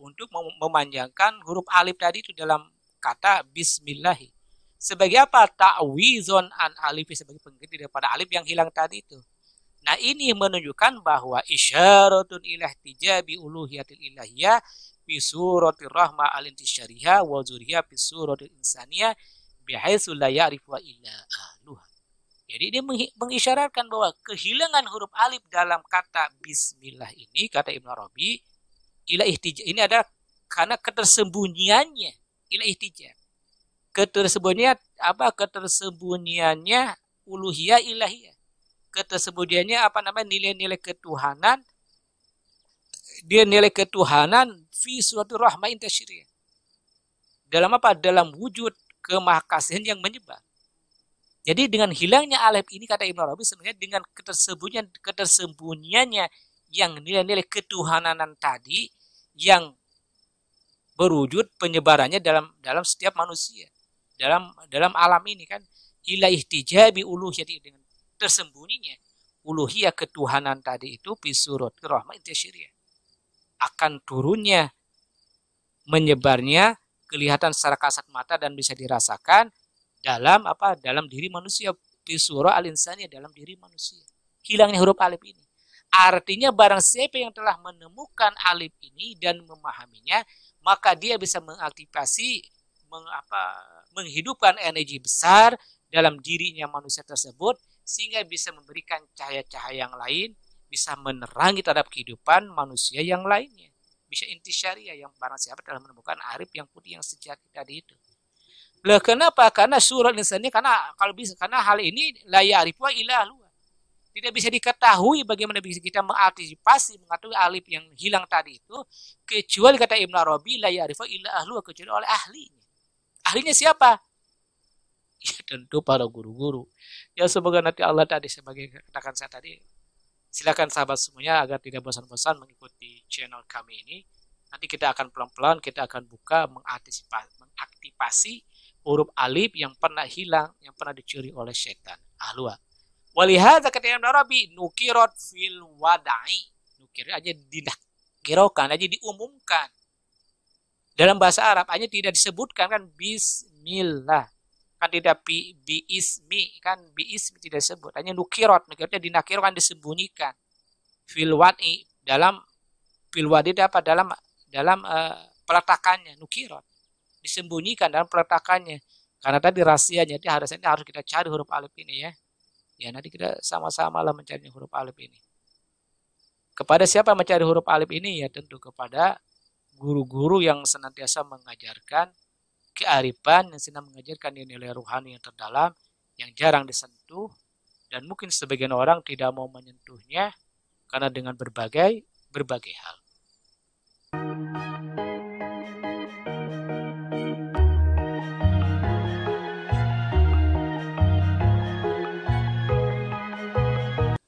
A: untuk memanjangkan huruf alif tadi itu dalam kata bismillahi. Sebagai apa? Ta'widun an alifi, sebagai pengganti daripada alif yang hilang tadi itu. Nah ini menunjukkan bahwa isyaratun ilah tijabi uluhiyatil ilahiyah fi suratir rahmah al-intisyariyah wa zuriyah fi suratil insaniyah bihaitsu la ya'rifu illa ahluha. Jadi dia mengisyaratkan bahwa kehilangan huruf alif dalam kata bismillah ini, kata Ibnu Arabi, ila ihtijab, ini adalah karena ketersembunyiannya, ila ihtijab. Ketersembunyiannya apa? Ketersembunyiannya uluhiyah ilahiyah. Ketersembunyiannya apa namanya? Nilai-nilai ketuhanan, dia nilai ketuhanan fi suratul rahmah intasyiriyah. Dalam apa? Dalam wujud kemahakasihan yang menyebar. Jadi dengan hilangnya alif ini kata Ibnu Arabi sebenarnya dengan ketersembunyiannya yang nilai-nilai ketuhananan tadi yang berwujud penyebarannya dalam setiap manusia. Dalam alam ini kan ila ihtijabi uluhiyah, dengan tersembunyinya uluhiyah ketuhanan tadi itu fi suratul rahmah intasyiriyah. Akan turunnya, menyebarnya, kelihatan secara kasat mata dan bisa dirasakan dalam apa? Dalam diri manusia, fi surah al-insaniyah, dalam diri manusia. Hilangnya huruf alif ini. Artinya barang siapa yang telah menemukan alif ini dan memahaminya, maka dia bisa mengaktifasi, menghidupkan energi besar dalam dirinya manusia tersebut sehingga bisa memberikan cahaya-cahaya yang lain, bisa menerangi terhadap kehidupan manusia yang lainnya. Bisa intisyariah, yang barang siapa telah menemukan arif yang putih yang sejati tadi itu. Lah kenapa? Karena surah insan ini karena hal ini la ya'rifu illa ahluha. Tidak bisa diketahui bagaimana bisa kita mengantisipasi mengetahui alif yang hilang tadi itu kecuali kata Ibnu Arabi la ya'rifu illa ahluha, kecuali oleh ahlinya. Ahlinya siapa? Ya tentu para guru-guru. Ya semoga nanti Allah tadi sebagai katakan saya tadi, silakan sahabat semuanya agar tidak bosan-bosan mengikuti channel kami ini. Nanti kita akan pelan-pelan kita akan buka mengaktifasi huruf alif yang pernah hilang, yang pernah dicuri oleh setan. Ahluha. Walihada kata Ibnu Arabi nukirat fil wada'i. Nukir aja dinakirokan, aja diumumkan. Dalam bahasa Arab hanya tidak disebutkan kan bismillah. Kan tidak biismi, kan biismi tidak disebut. Hanya nukirat, nukiratnya dinakirkan, disembunyikan. Fil wada'i, dalam fil wada'i apa? Dalam peletakannya, nukirat. Disembunyikan dalam peletakannya. Karena tadi rahasianya, jadi harusnya harus kita cari huruf alif ini ya. Ya nanti kita sama-sama lah mencari huruf alif ini. Kepada siapa mencari huruf alif ini? Ya tentu kepada guru-guru yang senantiasa mengajarkan kearifan, yang senang mengajarkan nilai ruhani yang terdalam, yang jarang disentuh, dan mungkin sebagian orang tidak mau menyentuhnya karena dengan berbagai hal.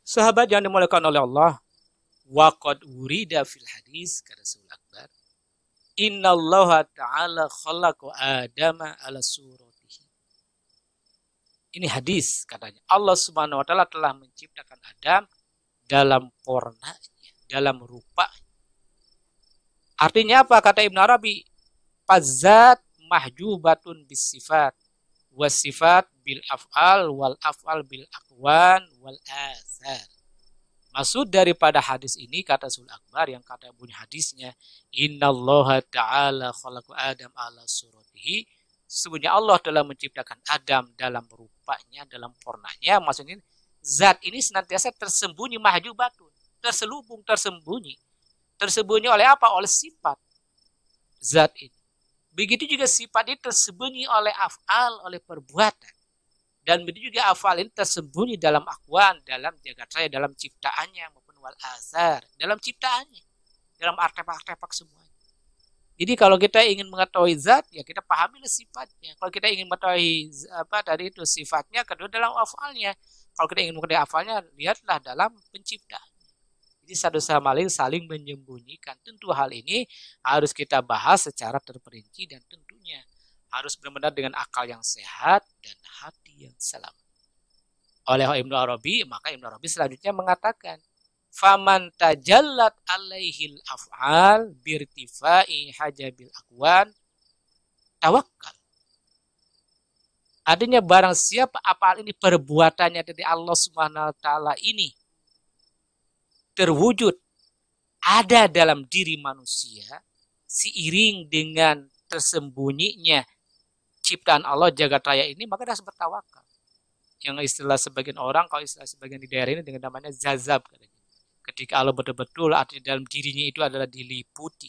A: Sahabat yang dimuliakan oleh Allah, waqad urida fil hadis, kata Rasul Akbar, innallaha ta'ala khalaqa adama ala suratihi. Ini hadis katanya. Allah Subhanahu wa taala telah menciptakan Adam dalam warnanya, dalam rupanya. Artinya apa? Kata Ibnu Arabi, fazat mahjubatun bis sifat, was sifat bil af'al, wal af'al bil aqwan wal athar. Maksud daripada hadis ini kata Rasul Akbar yang kata bunyi hadisnya, innallaha ta'ala khalaqa Adam ala suratihi. Sesungguhnya Allah telah menciptakan Adam dalam rupanya, dalam warnanya. Maksudnya zat ini senantiasa tersembunyi, mahjubatun, terselubung, tersembunyi. Tersembunyi oleh apa? Oleh sifat zat ini. Begitu juga sifat ini tersembunyi oleh af'al, oleh perbuatan. Dan begitu juga af'al ini tersembunyi dalam akwan, dalam jagat raya, dalam ciptaannya maupun wal azhar, dalam ciptaannya, dalam artefak-artefak semuanya. Jadi kalau kita ingin mengetahui zat, ya kita pahamilah sifatnya. Kalau kita ingin mengetahui tadi itu sifatnya, kedua dalam afalnya. Kalau kita ingin mengetahui afalnya, lihatlah dalam pencipta. Jadi satu sama lain saling menyembunyikan. Tentu hal ini harus kita bahas secara terperinci dan tentunya harus benar-benar dengan akal yang sehat dan hati yang selamat. Oleh Ibnu Arabi, maka Ibnu Arabi selanjutnya mengatakan, faman tajallat alaihil af'al birtifai hajabil akwan tawakkal. Artinya barang siapa af'al ini perbuatannya dari Allah Subhanahu wa taala ini terwujud ada dalam diri manusia seiring dengan tersembunyinya ciptaan Allah jagat raya ini, maka dia harus bertawakal. Yang istilah sebagian orang, kalau istilah sebagian di daerah ini dengan namanya jazab. Ketika Allah betul-betul artinya dalam dirinya itu adalah diliputi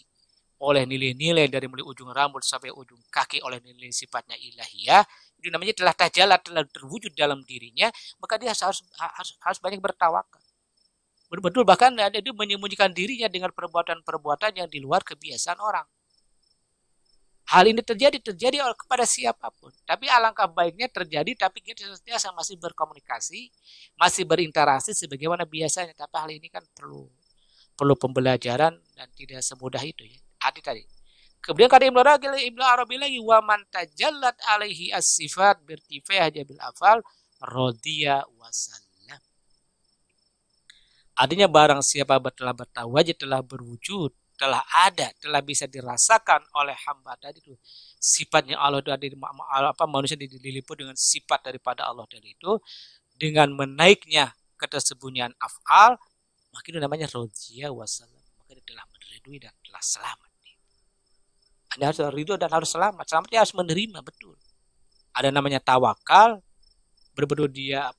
A: oleh nilai-nilai dari mulai ujung rambut sampai ujung kaki oleh nilai sifatnya ilahiyah, itu namanya telah tajallat, telah terwujud dalam dirinya, maka dia harus banyak bertawakal. Betul-betul bahkan ada dia menyembunyikan dirinya dengan perbuatan-perbuatan yang di luar kebiasaan orang. Hal ini terjadi kepada siapapun. Tapi alangkah baiknya terjadi, tapi kita senantiasa masih berkomunikasi, masih berinteraksi sebagaimana biasanya. Tapi hal ini kan perlu pembelajaran dan tidak semudah itu ya. Hati tadi. Kemudian kata Ibnu Arabi lagi, wa man tajallat alaihi as-sifat birtifai hajabil afal radiya wasallam. Artinya barang siapa telah bertawajud, telah berwujud, telah ada, telah bisa dirasakan oleh hamba tadi itu sifatnya Allah itu ada manusia diliput dengan sifat daripada Allah tadi itu dengan menaiknya ketersembunyian af'al, maka itu namanya radhiya wasallam, maka dia telah meridui dan telah selamat. Anda harus ridho dan harus selamat. Selamatnya harus menerima betul. Ada namanya tawakal, berbetul dia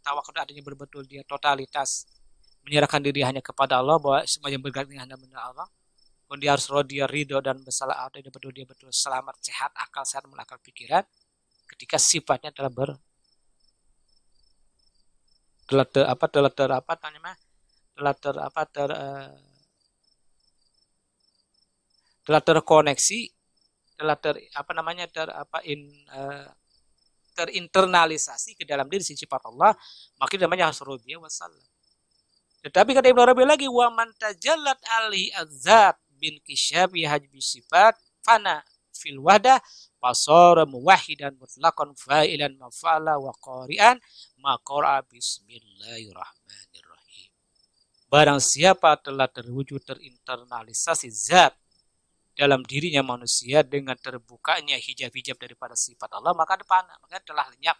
A: tawakal artinya berbetul dia totalitas menyerahkan diri hanya kepada Allah, bahwa semua yang bergerak hanya benar Allah. Kemudian dia harus dia ridho dan bersalah, dia betul selamat, sehat, akal sehat, akal pikiran. Ketika sifatnya telah terkoneksi, terinternalisasi ke dalam diri sifat Allah, maka namanya harus radhiya wasallam. Tetapi kata Ibnu Arabi lagi, wa man tajallat ali az-zat bin kisyabi hajbi sifat fana fil wahdah fasara muwahhidan mutlaqan fa'ilan maf'ala wa qari'an ma qara'a bismillahirrahmanirrahim. Barang siapa telah terwujud terinternalisasi zat dalam dirinya manusia dengan terbukanya hijab-hijab daripada sifat Allah, maka fana, maka telah lenyap.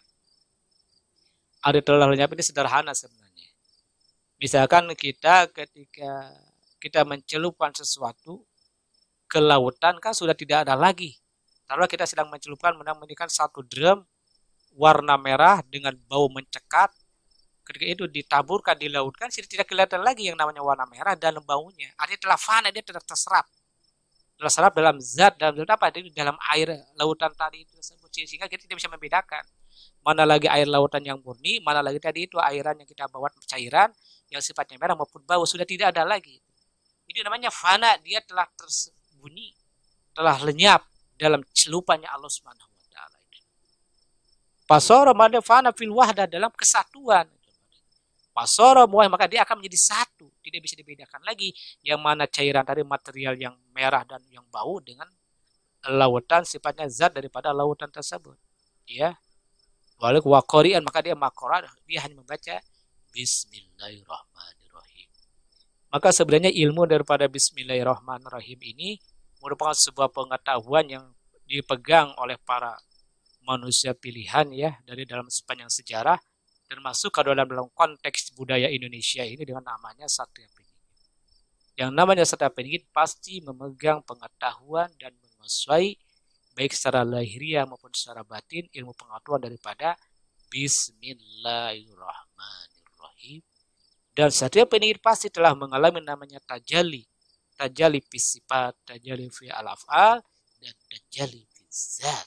A: Ada telah lenyap ini sederhana sebenarnya. Misalkan ketika kita mencelupkan sesuatu ke lautan kan sudah tidak ada lagi. Kalau kita sedang mencelupkan menemukan satu drum warna merah dengan bau mencekat, ketika itu ditaburkan di laut kan sudah tidak kelihatan lagi yang namanya warna merah dan baunya. Artinya telah fana, dia telah terserap. Telah serap dalam zat, dalam air lautan tadi itu tersebut, sehingga kita tidak bisa membedakan mana lagi air lautan yang murni, mana lagi tadi itu airan yang kita bawa cairan yang sifatnya merah maupun bau, sudah tidak ada lagi. Itu namanya fana, dia telah tersembunyi, telah lenyap dalam celupannya Allah Subhanahu wa taala. Pasara mada fana fil wahdah, dalam kesatuan. Pasara muah, maka dia akan menjadi satu, tidak bisa dibedakan lagi yang mana cairan tadi material yang merah dan yang bau dengan lautan sifatnya zat daripada lautan tersebut. Ya. Walaupun waqari'an, maka dia maqara, dia hanya membaca Bismillahirrahmanirrahim. Maka sebenarnya ilmu daripada Bismillahirrahmanirrahim ini merupakan sebuah pengetahuan yang dipegang oleh para manusia pilihan ya dari dalam sepanjang sejarah, termasuk kalau dalam konteks budaya Indonesia ini dengan namanya Satria Piningit. Yang namanya Satria Piningit pasti memegang pengetahuan dan menguasai baik secara lahiriah maupun secara batin ilmu pengetahuan daripada Bismillahirrahmanirrahim. Dan Satria Piningit pasti telah mengalami namanya tajalli fi sifat, tajalli fi al-af'al, dan tajalli fi zat.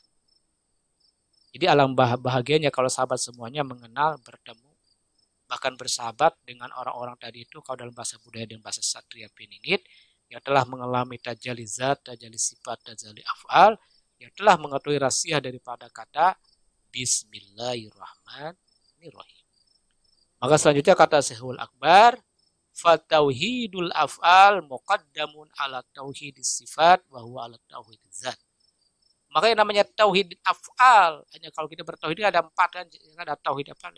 A: Jadi alam bahagianya kalau sahabat semuanya mengenal, bertemu, bahkan bersahabat dengan orang-orang tadi itu, kalau dalam bahasa budaya dan bahasa Satria Piningit, yang telah mengalami tajalli zat, tajalli sifat, tajalli af'al, yang telah mengetahui rahasia daripada kata Bismillahirrahmanirrahim. Maka selanjutnya kata Syekhul Akbar, fatauhidul af'al muqaddamun ala tauhidis sifat wa huwa ala tauhidis zat. Maka yang namanya tauhid af'al, hanya kalau kita bertauhid ada 4 kan, ada tauhid af'al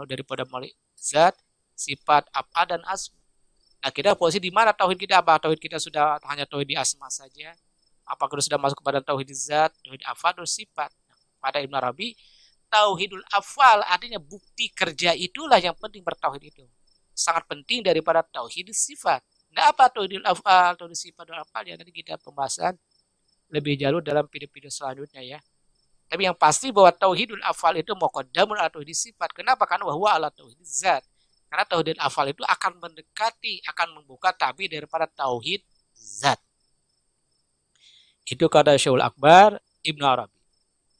A: daripada malik zat, sifat, af'al dan asma. Nah, kita posisi di mana tauhid kita? Apa tauhid kita sudah hanya tauhid di asma saja? Apakah sudah masuk kepada tauhid zat, tauhid af'al, atau sifat? Nah, pada Ibnu Arabi, tauhidul af'al artinya bukti kerja itulah yang penting bertauhid itu. Sangat penting daripada tauhid sifat. Nah, apa tauhidul af'al, tauhid sifat dan af'al ya nanti kita pembahasan lebih jauh dalam video-video selanjutnya ya. Tapi yang pasti bahwa tauhidul af'al itu muqaddamun ala tauhid sifat. Kenapa? Karena bahwa ala tauhid zat. Karena tauhid afal itu akan mendekati, akan membuka tabir daripada tauhid zat. Itu kata Syekhul Akbar Ibnu Arabi.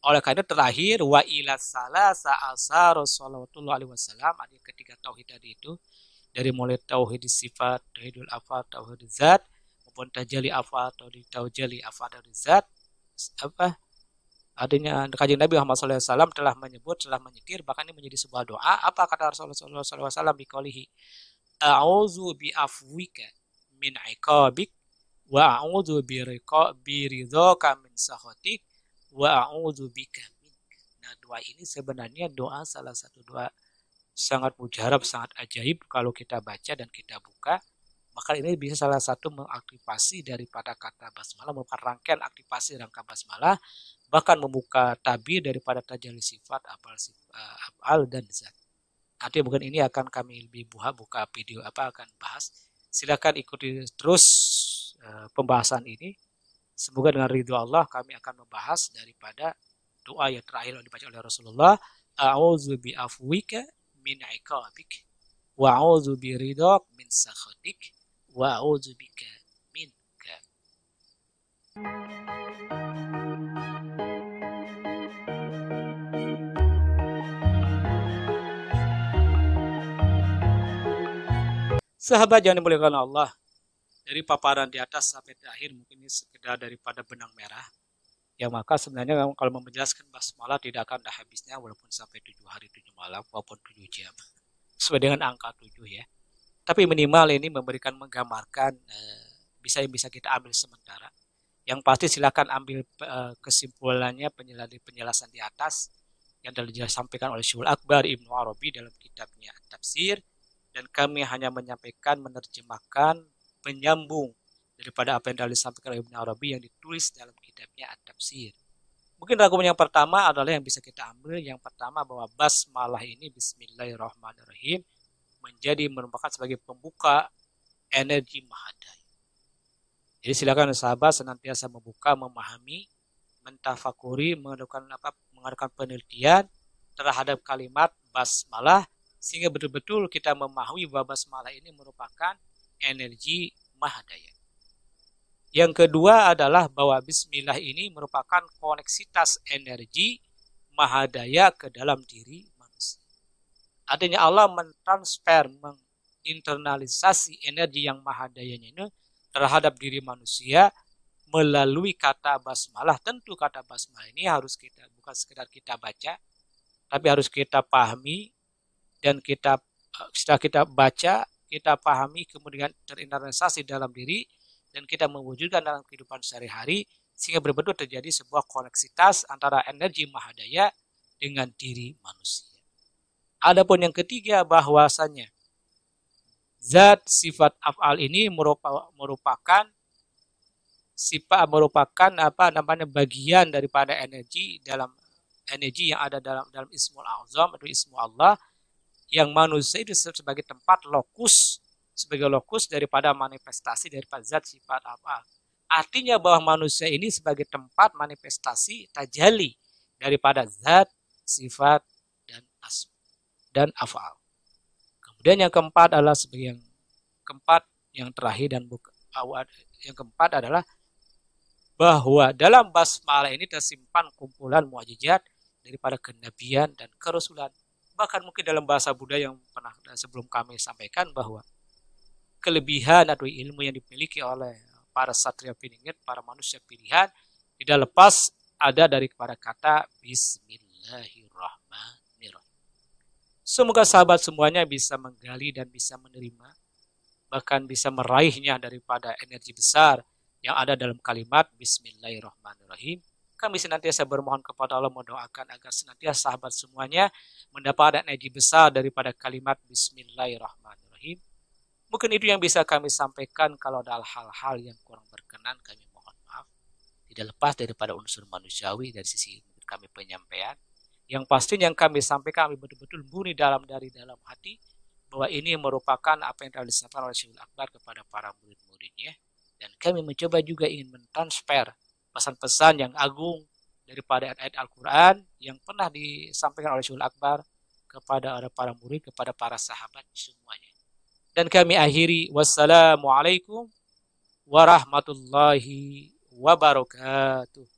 A: Oleh karena terakhir wa ila salasa asar Rasulullah sallallahu alaihi wasallam, ada ketiga tauhid tadi itu, dari mulai tauhid sifat, tauhidul afal, tauhid zat, maupun tajalli afal, tajalli afal dari zat, adanya kajian Nabi Muhammad SAW telah menyebut, telah menyikir, bahkan ini menjadi sebuah doa. Apa kata Rasulullah SAW biqaulihi, a'udzu bi'afwika min iqabik wa a'udzu biridhaka min sakhatik wa a'udzu bika mink. Nah, doa ini sebenarnya doa salah satu doa sangat mujarab, sangat ajaib kalau kita baca dan kita buka. Maka ini bisa salah satu mengaktifasi daripada kata basmalah, merupakan rangkaian aktivasi rangka basmalah, bahkan membuka tabir daripada tajalli sifat, af'al dan zat. Nanti mungkin ini akan kami lebih buka video akan bahas. Silakan ikuti terus pembahasan ini. Semoga dengan ridho Allah kami akan membahas daripada doa yang terakhir yang dibaca oleh Rasulullah, a'udzu bi'afwika min iqabik wa a'udzu biridhak min sakhatik wa a'udzu bika minka. Sahabat yang dimuliakan Allah, dari paparan di atas sampai terakhir mungkin ini sekedar daripada benang merah. Ya, maka sebenarnya kalau menjelaskan basmalah tidak akan ada habisnya, walaupun sampai 7 hari 7 malam maupun 7 jam. Sesuai dengan angka 7 ya. Tapi minimal ini memberikan, menggambarkan bisa kita ambil sementara. Yang pasti silakan ambil kesimpulannya, penjelasan di atas yang telah disampaikan oleh Syekhul Akbar Ibnu Arabi dalam kitabnya At-Tafsir, dan kami hanya menyampaikan, menerjemahkan, penyambung daripada apa yang telah disampaikan oleh Ibnu Arabi yang ditulis dalam kitabnya At-Tafsir. Mungkin rangkuman yang pertama adalah yang bisa kita ambil. Yang pertama bahwa basmalah ini, Bismillahirrahmanirrahim, merupakan sebagai pembuka energi mahadaya. Jadi silakan sahabat senantiasa membuka, memahami, mentafakuri, mengadakan penelitian terhadap kalimat basmalah, sehingga betul-betul kita memahami bahwa basmalah ini merupakan energi mahadaya. Yang kedua adalah bahwa bismillah ini merupakan koneksitas energi mahadaya ke dalam diri manusia. Artinya Allah mentransfer, menginternalisasi energi yang mahadayanya ini terhadap diri manusia melalui kata basmalah. Tentu kata basmalah ini harus kita, bukan sekedar kita baca, tapi harus kita pahami, dan setelah kita baca, kita pahami, kemudian terinternalisasi dalam diri, dan kita mewujudkan dalam kehidupan sehari-hari, sehingga betul-betul terjadi sebuah koneksitas antara energi mahadaya dengan diri manusia. Adapun yang ketiga, bahwasanya zat sifat af'al ini merupakan bagian daripada energi yang ada dalam Ismul A'zam atau Ismu Allah, yang manusia itu sebagai tempat lokus daripada manifestasi daripada zat sifat af'al. Artinya bahwa manusia ini sebagai tempat manifestasi tajalli daripada zat sifat dan asma dan af'al. Kemudian yang keempat adalah yang terakhir dan yang keempat adalah bahwa dalam basmalah ini tersimpan kumpulan mukjizat daripada kenabian dan kerasulan. Bahkan mungkin dalam bahasa Buddha yang pernah sebelum kami sampaikan, bahwa kelebihan atau ilmu yang dimiliki oleh para satria piningit, para manusia pilihan, tidak lepas ada daripada kata Bismillahirrahmanirrahim. Semoga sahabat semuanya bisa menggali dan bisa menerima, bahkan bisa meraihnya daripada energi besar yang ada dalam kalimat Bismillahirrahmanirrahim. Kami senantiasa bermohon kepada Allah, mendoakan agar senantiasa sahabat semuanya mendapat energi besar daripada kalimat Bismillahirrahmanirrahim. Mungkin itu yang bisa kami sampaikan. Kalau ada hal-hal yang kurang berkenan, kami mohon maaf. Tidak lepas daripada unsur manusiawi dari sisi kami penyampaian. Yang pasti yang kami sampaikan, kami betul-betul murni dari dalam hati, bahwa ini merupakan apa yang telah disampaikan oleh Syekhul Akbar kepada para murid-muridnya. Dan kami mencoba juga ingin mentransfer pesan-pesan yang agung daripada ayat-ayat Al-Quran yang pernah disampaikan oleh Syekhul Akbar kepada para murid, kepada para sahabat semuanya. Dan kami akhiri, wassalamualaikum warahmatullahi wabarakatuh.